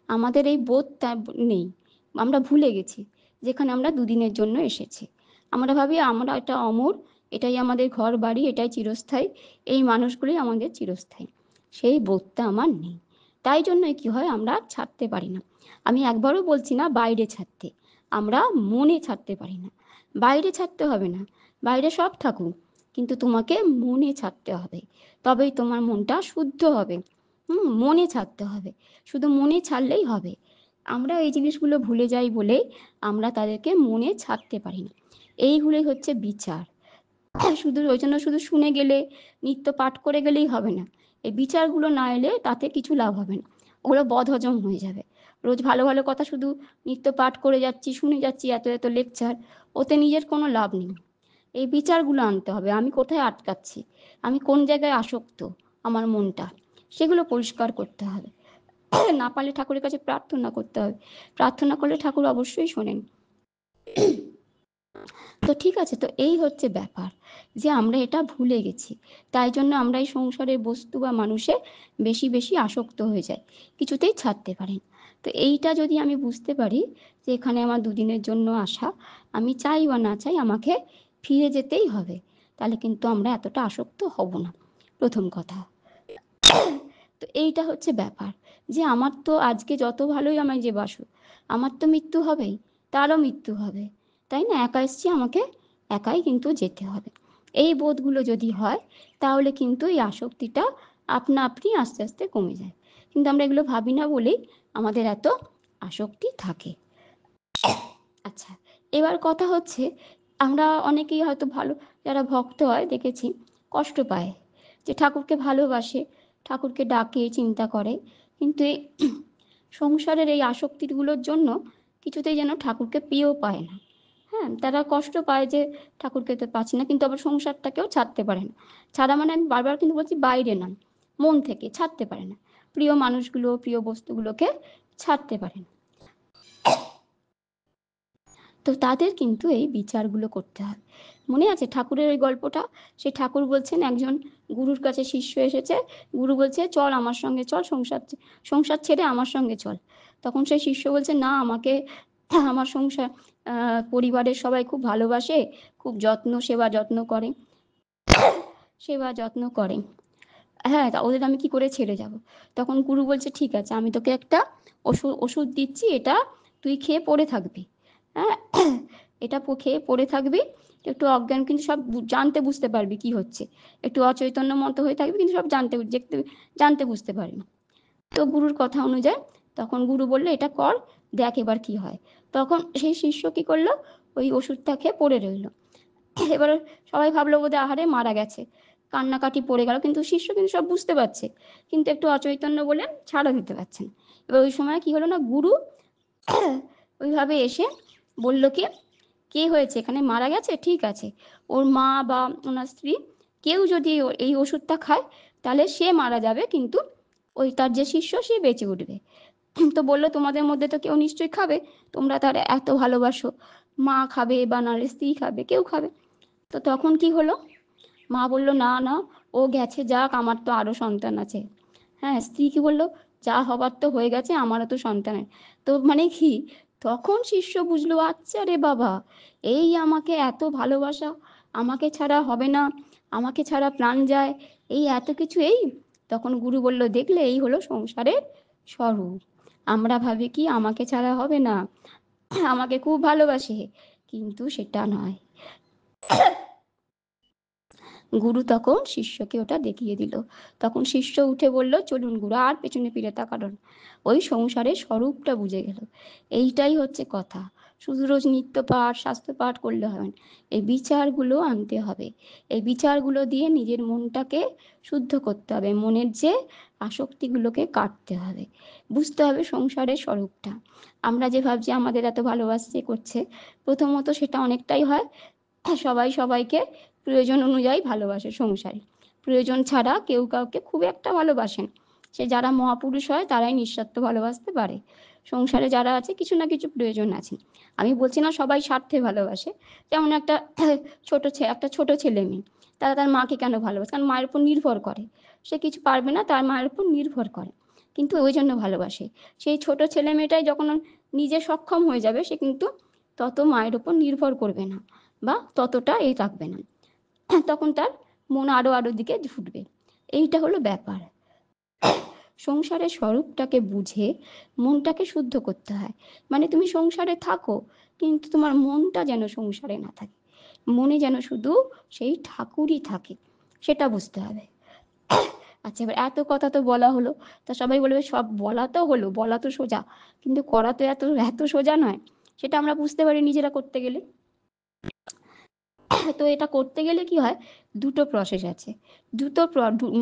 [SPEAKER 1] আমাদের এই বোধটা নেই, আমরা ভুলে গেছি যেখানে আমরা দুদিনের জন্য এসেছি, আমরা ভাবি আমরা এটা অমর, এটাই আমাদের ঘর বাড়ি, এটাই চিরস্থায়ী, এই মানুষগুলোই আমাদের চিরস্থায়ী, সেই বোধটা আমার নেই, তাই জন্যই কি হয়, আমরা ছাড়তে পারি না। আমি একবারও বলছি না বাইরে ছাড়তে, আমরা মনে ছাড়তে পারি না, বাইরে ছাড়তে হবে না, বাইরে সব থাকুক, কিন্তু তোমাকে মনে ছাড়তে হবে, তবেই তোমার মনটা শুদ্ধ হবে। মনে ছাড়তে হবে, শুধু মনে ছাড়লেই হবে, আমরা এই জিনিসগুলো ভুলে যাই বলেই আমরা তাদেরকে মনে ছাড়তে পারি না। এইগুলোই হচ্ছে বিচার। শুধু ওই জন্য শুধু শুনে গেলে, নিত্য পাঠ করে গেলেই হবে না। এই বিচারগুলো না এলে তাতে কিছু লাভ হবে না, ওগুলো বদহজম হয়ে যাবে। রোজ ভালো ভালো কথা শুধু নিত্য পাঠ করে যাচ্ছি, শুনে যাচ্ছি এত এত লেকচার, ওতে নিজের কোনো লাভ নেই। এই বিচারগুলো আনতে হবে, আমি কোথায় আটকাচ্ছি, আমি কোন জায়গায় আসক্ত আমার মনটা, সেগুলো পরিষ্কার করতে হবে। না পারলে ঠাকুরের কাছে প্রার্থনা করতে হবে, প্রার্থনা করলে ঠাকুর অবশ্যই শোনেন। তো ঠিক আছে, তো এই হচ্ছে ব্যাপার যে আমরা এটা ভুলে গেছি, তাই জন্য আমরা এই সংসারের বস্তু বা মানুষে বেশি বেশি আসক্ত হয়ে যাই, কিছুতেই ছাড়তে পারি না। তো এইটা যদি আমি বুঝতে পারি যে এখানে আমার দুদিনের জন্য আসা, আমি চাই বা না চাই আমাকে ফিরে যেতেই হবে, তাহলে কিন্তু আমরা এতটা আসক্ত হব না, প্রথম কথা। তো এইটা হচ্ছে ব্যাপার যে আমার তো আজকে যত ভালোই আমায় যে বাসুক, আমার তো মৃত্যু হবেই, তারও মৃত্যু হবে, তাই না? একা এসছি, আমাকে একাই কিন্তু যেতে হবে। এই বোধগুলো যদি হয় তাহলে কিন্তু এই আসক্তিটা আপনা আপনি আস্তে আস্তে কমে যায়, কিন্তু আমরা এগুলো ভাবি না বলেই আমাদের এত আসক্তি থাকে। আচ্ছা, এবার কথা হচ্ছে আমরা অনেকেই হয়তো ভালো, যারা ভক্ত হয় দেখেছি, কষ্ট পায় যে ঠাকুরকে ভালোবাসে, ঠাকুরকে ডাকে, চিন্তা করে, কিন্তু এই সংসারের এই আসক্তিগুলোর জন্য কিছুতেই যেন ঠাকুরকে পেয়েও পায় না। হ্যাঁ, তারা কষ্ট পায় যে ঠাকুরকে তো পাচ্ছি না, কিন্তু আবার সংসারটাকেও ছাড়তে পারে না। ছাড়া মানে আমি বারবার কিন্তু বলছি বাইরে না, মন থেকে ছাড়তে পারে না, প্রিয় মানুষগুলো, প্রিয় বস্তুগুলোকে ছাড়তে পারে না। তো তাদের কিন্তু এই বিচারগুলো করতে হয়। মনে আছে ঠাকুরের ওই গল্পটা? সেই ঠাকুর বলছেন একজন গুরুর কাছে শিষ্য এসেছে, গুরু বলছে চল আমার সঙ্গে চল, সংসার ছেড়ে আমার সঙ্গে চল। তখন সেই শিষ্য বলছে না, আমাকে আমার সংসার পরিবারের সবাই খুব ভালোবাসে, খুব সেবা যত্ন করে, সেবা যত্ন করে, হ্যাঁ, তা ওদের আমি কি করে ছেড়ে যাব? তখন গুরু বলছে ঠিক আছে, আমি তোকে একটা ওষুধ দিচ্ছি, এটা তুই খেয়ে পড়ে থাকবি। হ্যাঁ, এটা খেয়ে পড়ে থাকবি, একটু অজ্ঞান, কিন্তু সব জানতে বুঝতে পারবি কি হচ্ছে, একটু অচৈতন্য মতো হয়ে থাকবি, কিন্তু সব জানতে বুঝতে পারবি। তো গুরুর কথা অনুযায়ী তখন গুরু বললো এটা কর, দেখ এবার কি হয়। তখন সেই শিষ্য কি করলো, ওই ওষুধটা খেয়ে পড়ে রইলো। এবার সবাই ভাবলো বোধহয় আহারে মারা গেছে, কান্নাকাটি পড়ে গেল, কিন্তু শিষ্য কিন্তু সব বুঝতে পারছে, কিন্তু একটু অচৈতন্য বলে ছাড়া দিতে পারছে না। এবার ওই সময় কি হলো না, গুরু ওইভাবে এসে বললো কি, কে হয়েছে এখানে, মারা গেছে, ঠিক আছে, ওর মা বা ওনার স্ত্রী কেউ যদি এই ওষুধটা খায় তাহলে সে মারা যাবে, কিন্তু ওই তার যে শিষ্য সে বেঁচে উঠবে। তো বললো তোমাদের মধ্যে তো কেউ নিশ্চয়ই খাবে, তোমরা তার এত ভালোবাসো, মা খাবে বা নাহলে স্ত্রী খাবে, কেউ খাবে। তো তখন কি হলো, মা বলল না না, ও গেছে যাক, আমার তো আরো সন্তান আছে। হ্যাঁ, স্ত্রী কি বললো, যা হবার তো হয়ে গেছে, আমারও তো সন্তান আছে। তো মানে কি, তখন শিষ্য বুঝলো আচ্ছা রে বাবা, এই আমাকে এত ভালোবাসা, আমাকে ছাড়া হবে না, আমাকে ছাড়া প্রাণ যায়, এই এত কিছু, এই তখন গুরু বলল দেখলে, এই হলো সংসারের স্বরূপ। আমরা ভাবি কি আমাকে ছাড়া হবে না, আমাকে খুব ভালোবাসে, কিন্তু সেটা নয়। গুরু তখন শিষ্যকে ওটা দেখিয়ে দিল। তখন শিষ্য উঠে বলল চলুন গুরু, আর পেছনে ফিরে তাকালো না, ওই সংসারের স্বরূপটা বুঝে গেল। এইটাই হচ্ছে কথা, শুধু রোজ নিত্য পাঠ শাস্ত্র পাঠ করলে হবে না, এই বিচারগুলো আনতে হবে, এই বিচারগুলো দিয়ে নিজের মনটাকে শুদ্ধ করতে হবে, মনের যে আসক্তিগুলোকে কাটতে হবে, বুঝতে হবে সংসারের স্বরূপটা। আমরা যে ভাবছি আমাদের এত ভালোবাসছে করছে, প্রথমত সেটা অনেকটাই হয় সবাই সবাইকে প্রয়োজন অনুযায়ী ভালোবাসে সংসারে, প্রয়োজন ছাড়া কেউ কাউকে খুব একটা ভালোবাসেন, সে যারা মহাপুরুষ হয় তারাই নিঃস্বার্থ ভালোবাসতে পারে। সংসারে যারা আছে কিছু না কিছু প্রয়োজন আছে, আমি বলছি না সবাই স্বার্থে ভালোবাসে। যেমন একটা একটা ছোট ছেলে মেয়ে, তারা তার মাকে কেন ভালোবাসে, কারণ মায়ের উপর নির্ভর করে, সে কিছু পারবে না, তার মায়ের উপর নির্ভর করে, কিন্তু ওই জন্য ভালোবাসে। সেই ছোট ছেলে মেয়েটাই যখন নিজে সক্ষম হয়ে যাবে, সে কিন্তু তত মায়ের উপর নির্ভর করবে না বা ততটা রাখবে না, তখন তার মন আরো আরো দিকে ছুটবে। এইটা হলো ব্যাপার, সংসারের স্বরূপটাকে বুঝে মনটাকে শুদ্ধ করতে হয়। মানে তুমি সংসারে থাকো, কিন্তু তোমার মনটা যেন সংসারে না থাকে, মনে যেন শুধু সেই ঠাকুরই থাকে, সেটা বুঝতে হবে। আচ্ছা, এবার এত কথা তো বলা হলো, তা সবাই বলবে সব বলা তো হলো, বলা তো সোজা, কিন্তু করা তো এত সোজা নয়। সেটা আমরা বুঝতে পারি নিজেরা করতে গেলে। তো এটা করতে গেলে কি হয়, দুটো প্রসেস আছে,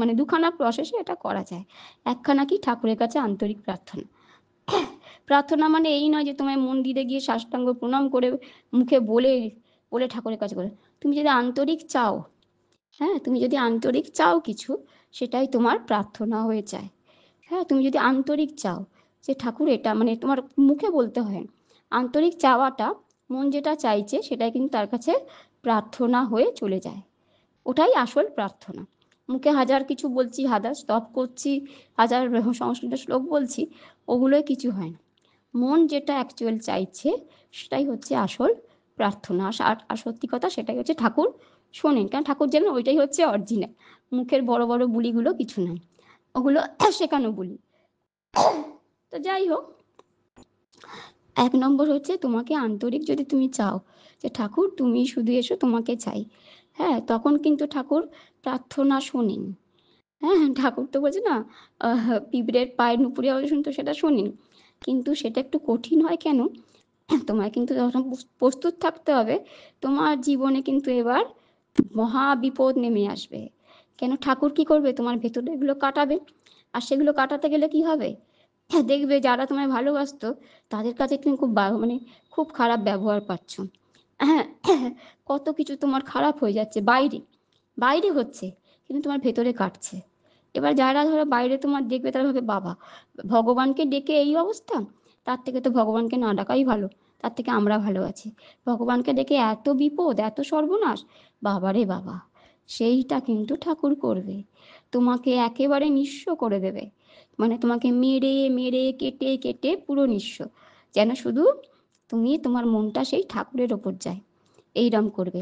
[SPEAKER 1] মানে দুখানা প্রসেসে এটা করা যায়। একখানা কি, ঠাকুরের কাছে আন্তরিক প্রার্থনা। প্রার্থনা মানে এই নয় যে তোমায় মন্দিরে গিয়ে সাষ্টাঙ্গ প্রণাম করে মুখে বলে বলে ঠাকুরের কাছে করে। তুমি যদি আন্তরিক চাও, হ্যাঁ, তুমি যদি আন্তরিক চাও কিছু, সেটাই তোমার প্রার্থনা হয়ে যায়। হ্যাঁ, তুমি যদি আন্তরিক চাও যে ঠাকুর এটা, মানে তোমার মুখে বলতে হয়, আন্তরিক চাওয়াটা, মন যেটা চাইছে সেটাই কিন্তু তার কাছে প্রার্থনা হয়ে চলে যায়। ওটাই আসল প্রার্থনা। মুখে হাজার কিছু বলছি, হাজার স্তব করছি, হাজার সংস্কৃত শ্লোক বলছি, ওগুলোই কিছু হয় না। মন যেটা অ্যাকচুয়াল চাইছে সেটাই হচ্ছে আসল প্রার্থনা। আর সত্যি কথা সেটাই হচ্ছে ঠাকুর শোনেন, কারণ ঠাকুর জানেন ওইটাই হচ্ছে অরিজিনাল। মুখের বড় বড় বুলিগুলো কিছু নয়, ওগুলো শেখানো বুলি। তো যাই হোক, 1 নম্বর হচ্ছে তোমাকে আন্তরিক যদি তুমি চাও যে ঠাকুর তুমি শুধু এসো, তোমাকে চাই, হ্যাঁ, তখন কিন্তু ঠাকুর প্রার্থনা শোনেন। হ্যাঁ, ঠাকুর তো বলছে না, পিঁপড়ের পায়ের নুপুরে আওয়াজ শুনতো, সেটা শোনেন, কিন্তু সেটা একটু কঠিন হয় কেন, তোমায় কিন্তু তখন প্রস্তুত থাকতে হবে। তোমার জীবনে কিন্তু এবার মহা বিপদ নেমে আসবে। কেন, ঠাকুর কি করবে, তোমার ভেতরে এগুলো কাটাবে। আর সেগুলো কাটাতে গেলে কি হবে, দেখবে যারা তোমায় ভালোবাসতো তাদের কাছে তুমি খুব মানে খুব খারাপ ব্যবহার পাচ্ছ। হ্যাঁ, কত কিছু তোমার খারাপ হয়ে যাচ্ছে, বাইরে বাইরে হচ্ছে, কিন্তু তোমার ভেতরে কাটছে। এবার যারা ধরো বাইরে তোমার দেখবে, তারা ভাবে বাবা, ভগবানকে ডেকে এই অবস্থা, তার থেকে তো ভগবানকে না ডাকাই ভালো, তার থেকে আমরা ভালো আছি। ভগবানকে ডেকে এত বিপদ, এত সর্বনাশ, বাবারে বাবা, সেইটা কিন্তু ঠাকুর করবে। তোমাকে একেবারে নিঃস্ব করে দেবে, মানে তোমাকে মেরে মেরে কেটে কেটে পুরো নিঃস্ব, যেন শুধু তুমি, তোমার মনটা সেই ঠাকুরের ওপর যায়, এইরম করবে।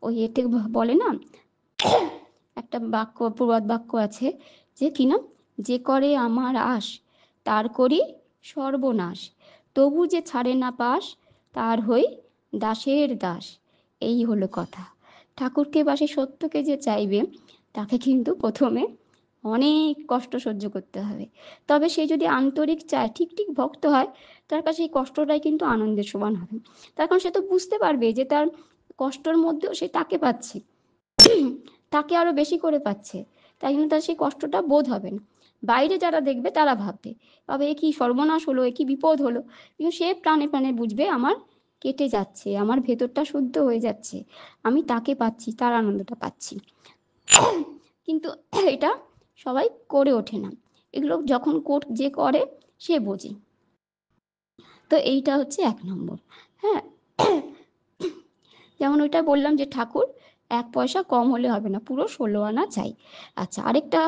[SPEAKER 1] ওই এতে বলে না, একটা বাক্য, প্রবাদ বাক্য আছে, যে কি না, যে করে আমার আশ তার করি সর্বনাশ, তবু যে ছাড়ে না পাশ তার হই দাসের দাস। এই হলো কথা। ঠাকুরকে বা সেই সত্যকে যে চাইবে, তাকে কিন্তু প্রথমে অনেক কষ্ট সহ্য করতে হবে। তবে সে যদি আন্তরিক চায়, ঠিক ঠিক ভক্ত হয়, তার কাছে এই কষ্টটাই কিন্তু আনন্দের সমান হবে। তার কারণ সে তো বুঝতে পারবে যে তার কষ্টর মধ্যেও সে তাকে পাচ্ছে, তাকে আরো বেশি করে পাচ্ছে, তাই জন্য তার সেই কষ্টটা বোধ হবে না। বাইরে যারা দেখবে তারা ভাববে, তবে এ কি সর্বনাশ হলো, এ কি বিপদ হলো, কিন্তু সে প্রাণে প্রাণে বুঝবে আমার কেটে যাচ্ছে, আমার ভেতরটা শুদ্ধ হয়ে যাচ্ছে, আমি তাকে পাচ্ছি, তার আনন্দটা পাচ্ছি। কিন্তু এটা সবাই করে ওঠে না, এগুলো যখন যে করে সে বোঝে। তো এইটা হচ্ছে 1 নম্বর। হ্যাঁ, যেমন ওইটা বললাম যে ঠাকুর 1 পয়সা কম হলে হবে না, পুরো 16 আনা চাই। আচ্ছা, আরেকটা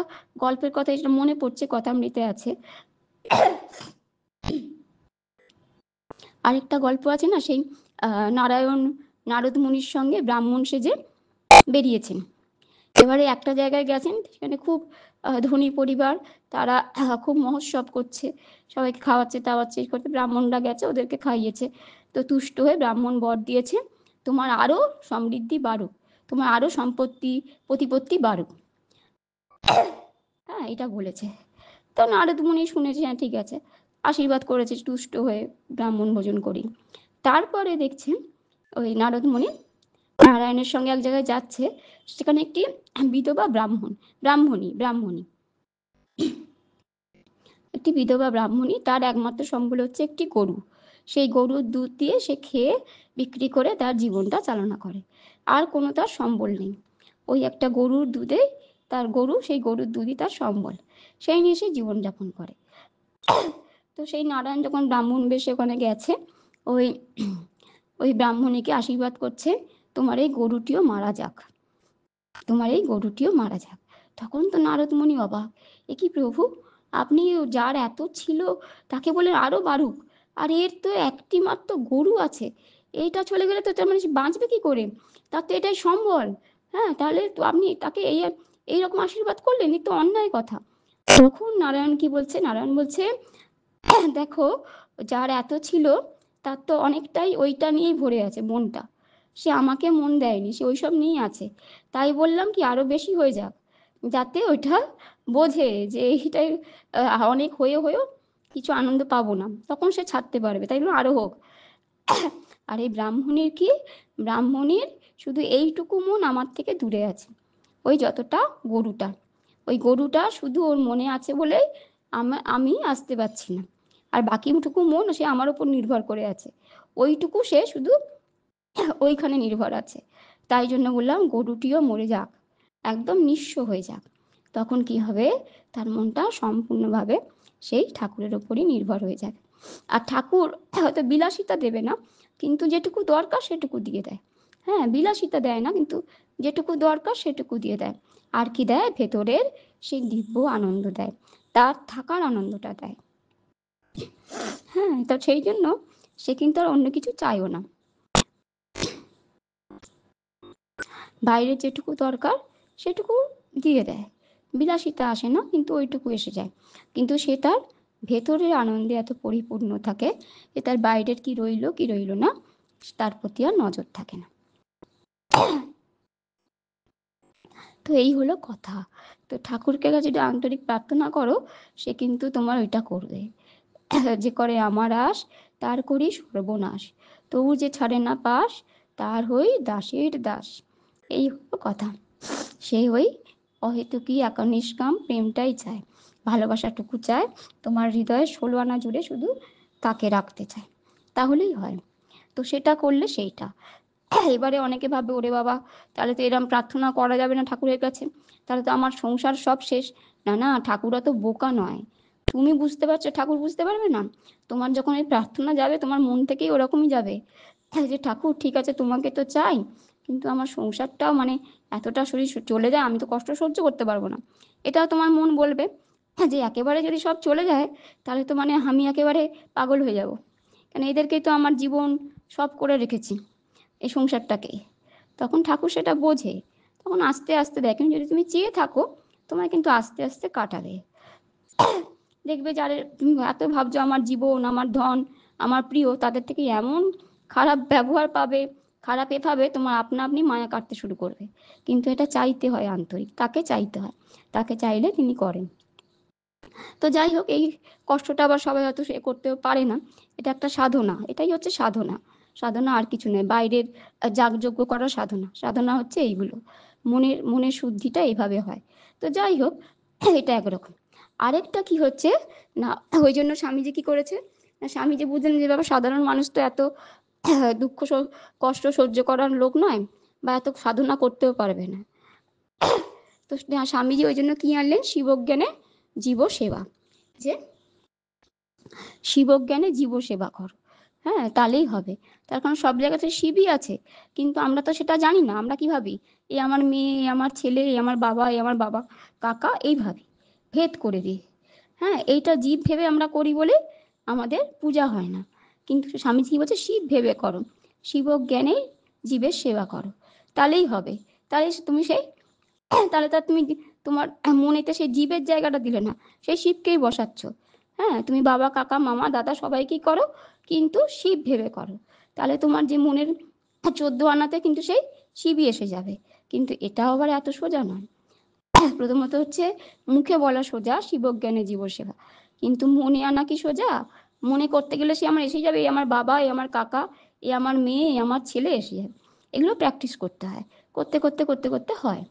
[SPEAKER 1] গল্পের কথা যেটা মনে পড়ছে, কথামৃতে আছে, আরেকটা গল্প আছে না, সেই নারায়ণ নারদ মুনির সঙ্গে ব্রাহ্মণ সেজে বেরিয়েছেন। এবারে একটা জায়গায় গেছেন, সেখানে খুব ধনী পরিবার, তারা খুব মহোৎসব করছে, সবাইকে খাওয়াচ্ছে টাওয়াচ্ছে, করতে ব্রাহ্মণরা গেছে, ওদেরকে খাইয়েছে। তো তুষ্ট হয়ে ব্রাহ্মণ বর দিয়েছে, তোমার আরো সমৃদ্ধি বাড়ুক, তোমার আরো সম্পত্তি প্রতিপত্তি বাড়ুক। হ্যাঁ, এটা বলেছে। তো নারদ মুনি শুনেছে, হ্যাঁ ঠিক আছে, আশীর্বাদ করেছে, তুষ্ট হয়ে ব্রাহ্মণ ভোজন করি। তারপরে দেখছেন ওই নারদ মুনি নারায়ণের সঙ্গে এক জায়গায় যাচ্ছে, সেখানে একটি বিধবা ব্রাহ্মণী একটি বিধবা ব্রাহ্মণী, তার একমাত্র সম্বল হচ্ছে একটি গরু। সেই গরুর দুধ দিয়ে সে খেয়ে বিক্রি করে তার জীবনটা চালনা করে, আর কোনো তার সম্বল নেই। ওই একটা গরুর দুধে, তার গরু, সেই গরুর দুধই তার সম্বল, সেই নিয়ে সে জীবনযাপন করে। তো সেই নারায়ণ যখন ব্রাহ্মণ বেশে ওখানে গেছে, ওই ওই ব্রাহ্মণীকে আশীর্বাদ করছে, তোমার এই গরুটিও মারা যাক, তোমার এই গরুটিও মারা যাক। তখন তো নারদ মুনি অবাক, এ কি প্রভু, আপনি যার এত ছিল তাকে বলেন আরো বাড়ুক, আর এর তো একটি মাত্র গরু আছে, এইটা চলে গেলে তো তার মানে বাঁচবে কি করে, তার তো এটাই সম্বল। হ্যাঁ, তাহলে তো আপনি তাকে এইরকম আশীর্বাদ করলেন, এই তো অন্যায় কথা। তখন নারায়ণ কি বলছে, নারায়ণ বলছে, দেখো, যার এত ছিল তার তো অনেকটাই ওইটা নিয়েই ভরে আছে মনটা, সে আমাকে মন দেয়নি, সে ওইসব নিয়েই আছে, তাই বললাম কি আরো বেশি হয়ে যাক, যাতে ওইটা বোঝে যে এইটাই অনেক হয়েও কিছু আনন্দ পাবো না, তখন সে ছাড়তে পারবে, তাই জন্য আরো হোক। আর এই ব্রাহ্মণীর কি, ব্রাহ্মণীর শুধু এইটুকু মন আমার থেকে দূরে আছে, ওই যতটা গরুটা, ওই গরুটা শুধু ওর মনে আছে বলেই আমি আসতে পারছি না, আর বাকিটুকু মন সে আমার উপর নির্ভর করে আছে, ওইটুকু সে শুধু ওইখানে নির্ভর আছে। তাই জন্য বললাম গরুটিও মরে যাক, একদম নিঃস্ব হয়ে যাক, তখন কি হবে, তার মনটা সম্পূর্ণভাবে সেই ঠাকুরের ওপরই নির্ভর হয়ে যাবে। আর ঠাকুর হয়তো বিলাসিতা দেবে না, কিন্তু যেটুকু দরকার সেটুকু দিয়ে দেয়। হ্যাঁ, বিলাসিতা দেয় না, কিন্তু যেটুকু দরকার সেটুকু দিয়ে দেয়। আর কি দেয়, ভেতরের সেই দিব্য আনন্দ দেয়, তার থাকার আনন্দটা দেয়। হ্যাঁ, তো সেই জন্য সে কিন্তু আর অন্য কিছু চায়ও না, বাইরে যেটুকু দরকার সেটুকু দিয়ে দেয়, বিলাসিতা আসে না, কিন্তু ওইটুকু এসে যায়। কিন্তু সে তার ভেতরের আনন্দে এত পরিপূর্ণ থাকে যে তার বাইরের কি রইল কি রইল না তার প্রতি আর নজর থাকে না। তো এই হলো কথা। তো ঠাকুরকে কাছে যদি আন্তরিক প্রার্থনা করো, সে কিন্তু তোমার ওইটা করবে। যে করে আমার আশ, তার করি সর্বনাশ, তবু যে ছাড়ে না পাশ, তার হই দাসের দাস। এই হলো কথা। সেই ওই অহেতুকী নিষ্কাম প্রেমটাই চায়, ভালোবাসাটুকু চায়, তোমার হৃদয়ে 16 আনা জুড়ে শুধু তাকে রাখতে চায়, তাহলেই হয়। তো সেটা করলে সেইটা। এবারে অনেকে ভাবে ওরে বাবা, তাহলে তো এরম প্রার্থনা করা যাবে না ঠাকুরের কাছে, তাহলে তো আমার সংসার সব শেষ। না না, ঠাকুর অত বোকা নয়, তুমি বুঝতে পারছো, ঠাকুর বুঝতে পারবে না? তোমার যখন এই প্রার্থনা যাবে, তোমার মন থেকেই ওরকমই যাবে যে ঠাকুর ঠিক আছে, তোমাকে তো চাই, কিন্তু আমার সংসারটাও মানে এতটা শরীর চলে যায়, আমি তো কষ্ট সহ্য করতে পারবো না। এটাও তোমার মন বলবে যে একেবারে যদি সব চলে যায়, তাহলে তো মানে আমি একেবারে পাগল হয়ে যাব, কেন এদেরকেই তো আমার জীবন সব করে রেখেছি, এই সংসারটাকে। তখন ঠাকুর সেটা বোঝে, তখন আস্তে আস্তে দেখেন, যদি তুমি চেয়ে থাকো, তোমায় কিন্তু আস্তে আস্তে কাটাবে। দেখবে যারা তুমি এত ভাবছো আমার জীবন আমার ধন আমার প্রিয়, তাদের থেকে এমন খারাপ ব্যবহার পাবে, খারাপ পাবে, তোমার আপনা আপনি মায়া কাটতে শুরু করবে। কিন্তু এটা চাইতে হয় আন্তরিক, তাকে চাইতে হয়, তাকে চাইলে তিনি করেন। তো যাই হোক, এই কষ্টটা আবার সবাই হয়তো সে করতেও পারে না, এটা একটা সাধনা, এটাই হচ্ছে সাধনা। সাধনা আর কিছু নয়, বাইরের যাগযজ্ঞ করার সাধনা, সাধনা হচ্ছে এইগুলো, মনের শুদ্ধিটা এইভাবে হয়। তো যাই হোক, এটা একরকম। আরেকটা কি হচ্ছে না, ওই জন্য স্বামীজি কি করেছে না, স্বামীজি বুঝলেন যে বাবা সাধারণ মানুষ তো এত দুঃখ কষ্ট সহ্য করার লোক নয়, বা এত সাধনা করতেও পারবে না। তো স্বামীজি ওই জন্য কি আনলেন, শিবজ্ঞানে জীব সেবা, যে শিবজ্ঞানে জীব সেবা করো। হ্যাঁ, তাহলেই হবে। তার কারণ সব জায়গাতে শিবই আছে, কিন্তু আমরা তো সেটা জানি না, আমরা কি ভাবি, এ আমার মেয়ে, এ আমার ছেলে, এ আমার বাবা, এ আমার বাবা কাকা, এই ভাবি, ভেদ করে দিই। হ্যাঁ, এইটা জীব ভেবে আমরা করি বলে আমাদের পূজা হয় না। কিন্তু স্বামীজি কি বলছে, শিব ভেবে করো, শিবজ্ঞানে জীবের সেবা করো, তাহলেই হবে। তাহলে তুমি সেই তাহলে তো তুমি তোমার মনেতে সেই জীবের জায়গাটা দিলে না, সেই শিবকেই বসাচ্ছ। হ্যাঁ, তুমি বাবা কাকা মামা দাদা সবাইকেই করো, কিন্তু শিব ভেবে করো, তাহলে তোমার যে মনের 14 আনাতে কিন্তু সেই শিবই এসে যাবে। কিন্তু এটাও আবার এত সোজা নয়। প্রথমত হচ্ছে মুখে বলা সোজা শিবজ্ঞানে জীব সেবা, কিন্তু মনে আনা কি সোজা? মনে করতে গেলে সে আমার এসে যাবে, এ আমার বাবা, এ আমার কাকা, এ আমার মেয়ে, এ আমার ছেলে এসে যাবে। এগুলো প্র্যাকটিস করতে হয়, করতে করতে করতে করতে হয়।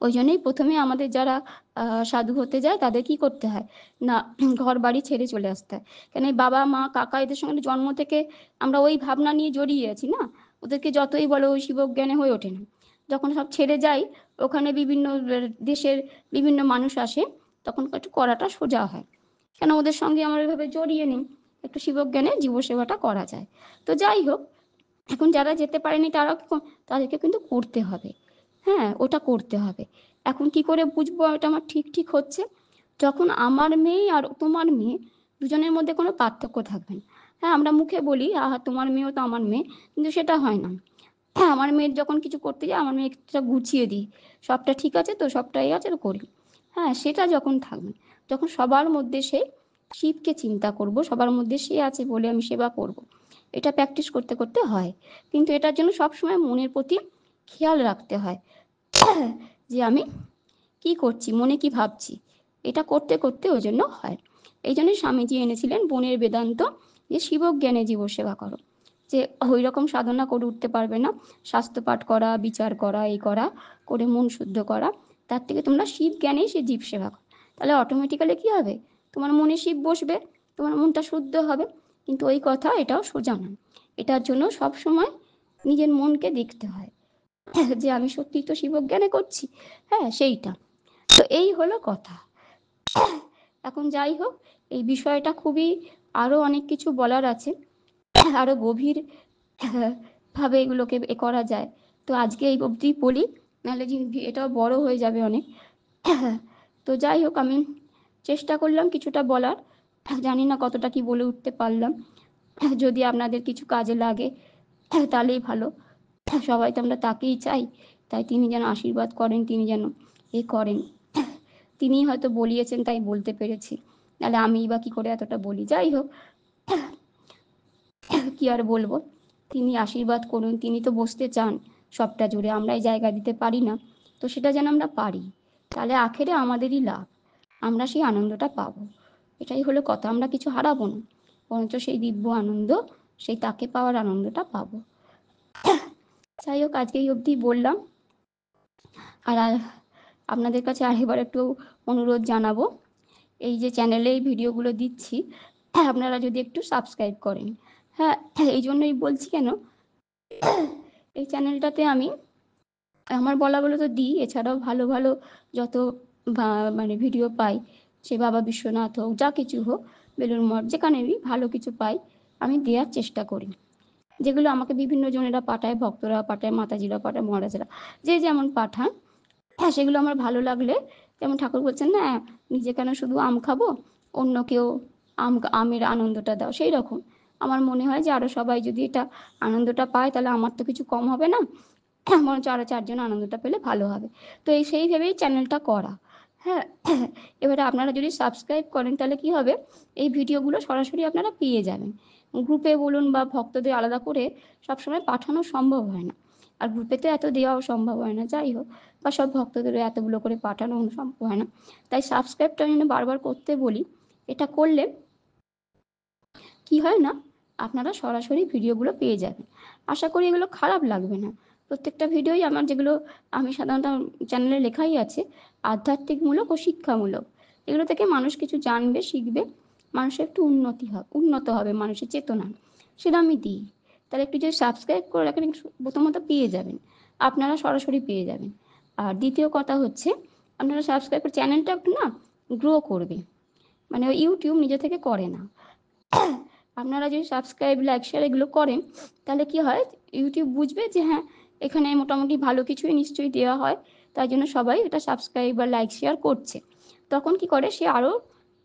[SPEAKER 1] ওই জন্যই প্রথমে আমাদের যারা সাধু হতে যায় তাদের কি করতে হয় না, ঘর বাড়ি ছেড়ে চলে আসতে হয়। কেন এই বাবা মা কাকা এদের সঙ্গে জন্ম থেকে আমরা ওই ভাবনা নিয়ে জড়িয়ে আছি না, ওদেরকে যতই বলো ওই শিবজ্ঞানে হয়ে ওঠে না। যখন সব ছেড়ে যাই, ওখানে বিভিন্ন দেশের বিভিন্ন মানুষ আসে, তখন একটু করাটা সোজা হয়, কেন ওদের সঙ্গে আমরা ওইভাবে জড়িয়ে নিই, একটু শিবজ্ঞানে জীবসেবাটা করা যায়। তো যাই হোক, এখন যারা যেতে পারেনি তারা তাদেরকে কিন্তু করতে হবে। হ্যাঁ, ওটা করতে হবে। এখন কি করে বুঝবো এটা আমার ঠিক ঠিক হচ্ছে, যখন আমার মেয়ে আর তোমার মেয়ে দুজনের মধ্যে কোনো পার্থক্য থাকবে না। হ্যাঁ, আমরা মুখে বলি আহা তোমার মেয়েও তো আমার মেয়ে, কিন্তু সেটা হয় না। হ্যাঁ, আমার মেয়ের যখন কিছু করতে যাই, আমার মেয়েটা গুছিয়ে দিই, সবটা ঠিক আছে তো, সবটাই আছে তো করি। হ্যাঁ, সেটা যখন থাকবে, যখন সবার মধ্যে সেই শিবকে চিন্তা করব, সবার মধ্যে সে আছে বলে আমি সেবা করব, এটা প্র্যাকটিস করতে করতে হয়। কিন্তু এটার জন্য সবসময় মনের প্রতি খেয়াল রাখতে হয় যে আমি কি করছি, মনে কি ভাবছি, এটা করতে করতে ওই জন্য হয়। এই জন্য স্বামীজি এনেছিলেন বনের বেদান্ত, যে শিবজ্ঞানে জীব সেবা করো। যে ওই রকম সাধনা করে উঠতে পারবে না, শাস্ত্র পাঠ করা, বিচার করা, এই করা করে মন শুদ্ধ করা, তার থেকে তোমরা শিব জ্ঞানেই সে জীব সেবা করো। তাহলে অটোমেটিক্যালি কি হবে, তোমার মনে শিব বসবে, তোমার মনটা শুদ্ধ হবে। কিন্তু ওই কথা, এটাও সোজা না। এটার জন্য সব সময় নিজের মনকে দেখতে হয় যে আমি সত্যি তো শিবজ্ঞানে করছি, হ্যাঁ সেইটা। তো এই হলো কথা। এখন যাই হোক, এই বিষয়টা খুবই, আরো অনেক কিছু বলার আছে, আরো গভীর ভাবে এগুলোকে এ করা যায়। তো আজকে এই অবধি বলি, নাহলে এটাও বড় হয়ে যাবে অনেক। তো যাই হোক, আমি চেষ্টা করলাম কিছুটা বলার, জানি না কতটা কি বলে উঠতে পারলাম। যদি আপনাদের কিছু কাজে লাগে তাহলেই ভালো। সবাই তো আমরা তাকেই চাই, তাই তিনি যেন আশীর্বাদ করেন, তিনি যেন এ করেন। তিনিই হয়তো বলিয়েছেন তাই বলতে পেরেছি, নাহলে আমি বা কি করে এতটা বলি। যাই হোক, কি আর বলবো, তিনি আশীর্বাদ করুন। তিনি তো বসতে চান সবটা জুড়ে, আমরা এই জায়গা দিতে পারি না, তো সেটা যেন আমরা পারি, তাহলে আখেরে আমাদেরই লাভ, আমরা সেই আনন্দটা পাবো। এটাই হলো কথা, আমরা কিছু হারাবো না, বরঞ্চ সেই দিব্য আনন্দ, সেই তাকে পাওয়ার আনন্দটা পাবো। যাই হোক, আজকে এই অবধি বললাম। আর আপনাদের কাছে আরেকবার একটু অনুরোধ জানাবো, এই যে চ্যানেলে এই ভিডিওগুলো দিচ্ছি, আপনারা যদি একটু সাবস্ক্রাইব করেন। হ্যাঁ, এই জন্যই বলছি, কেন এই চ্যানেলটাতে আমি আমার বলাগুলো তো দিই, এছাড়াও ভালো ভালো যত মানে ভিডিও পাই, সে বাবা বিশ্বনাথ হোক, যা কিছু হোক, বেলুড় মঠ, যেখানেই ভালো কিছু পাই আমি দেওয়ার চেষ্টা করি। যেগুলো আমাকে বিভিন্ন জনেরা পাঠায়, ভক্তরা পাঠায়, মাতাজিরা পাঠায়, মহারাজরা, যে যেমন পাঠান, হ্যাঁ সেগুলো আমার ভালো লাগলে, যেমন ঠাকুর বলছেন না, নিজে কেন শুধু আম খাবো, অন্যকেও আমের আনন্দটা দাও, সেই রকম আমার মনে হয় যে আরো সবাই যদি এটা আনন্দটা পায়, তাহলে আমার তো কিছু কম হবে না, বরঞ্চ আরো চারজন আনন্দটা পেলে ভালো হবে। তো এই সেই ভেবেই চ্যানেলটা করা। হ্যাঁ, এবারে আপনারা যদি সাবস্ক্রাইব করেন, তাহলে কি হবে, এই ভিডিওগুলো সরাসরি আপনারা পেয়ে যাবেন। গ্রুপে বলুন বা ভক্তদের আলাদা করে সবসময় পাঠানো সম্ভব হয় না, আর গ্রুপে তো এত দেওয়াও সম্ভব হয় না, যাই হোক, বা সব ভক্তদের এতগুলো করে পাঠানো সম্ভব হয় না। তাই সাবস্ক্রাইবটা আমি বারবার করতে বলি। এটা করলে কি হয় না, আপনারা সরাসরি ভিডিওগুলো পেয়ে যাবেন। আশা করি এগুলো খারাপ লাগবে না। প্রত্যেকটা ভিডিওই আমার, যেগুলো আমি সাধারণত চ্যানেলে লেখাই আছে, আধ্যাত্মিকমূলক ও শিক্ষামূলক। এগুলো থেকে মানুষ কিছু জানবে, শিখবে, মানুষের একটু উন্নত হবে মানুষের চেতনা, সেটা আমি দিই। তাহলে একটু যদি সাবস্ক্রাইব করে রাখেন, প্রথমত পেয়ে যাবেন, আপনারা সরাসরি পেয়ে যাবেন। আর দ্বিতীয় কথা হচ্ছে, আপনারা সাবস্ক্রাইব করে চ্যানেলটা একটু না গ্রো করবে, মানে ওই ইউটিউব নিজে থেকে করে না। আপনারা যদি সাবস্ক্রাইব, লাইক, শেয়ার এগুলো করেন, তাহলে কি হয়, ইউটিউব বুঝবে যে হ্যাঁ, এখানে মোটামুটি ভালো কিছুই নিশ্চয়ই দেওয়া হয়, তাই জন্য সবাই এটা সাবস্ক্রাইব বা লাইক শেয়ার করছে। তখন কি করে, সে আরো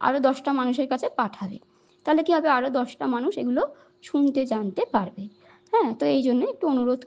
[SPEAKER 1] আরো 10টা মানুষের কাছে পাঠাবে, তাহলে কি হবে, আরো 10টা মানুষ এগুলো শুনতে জানতে পারবে। হ্যাঁ, তো এই জন্য একটু অনুরোধ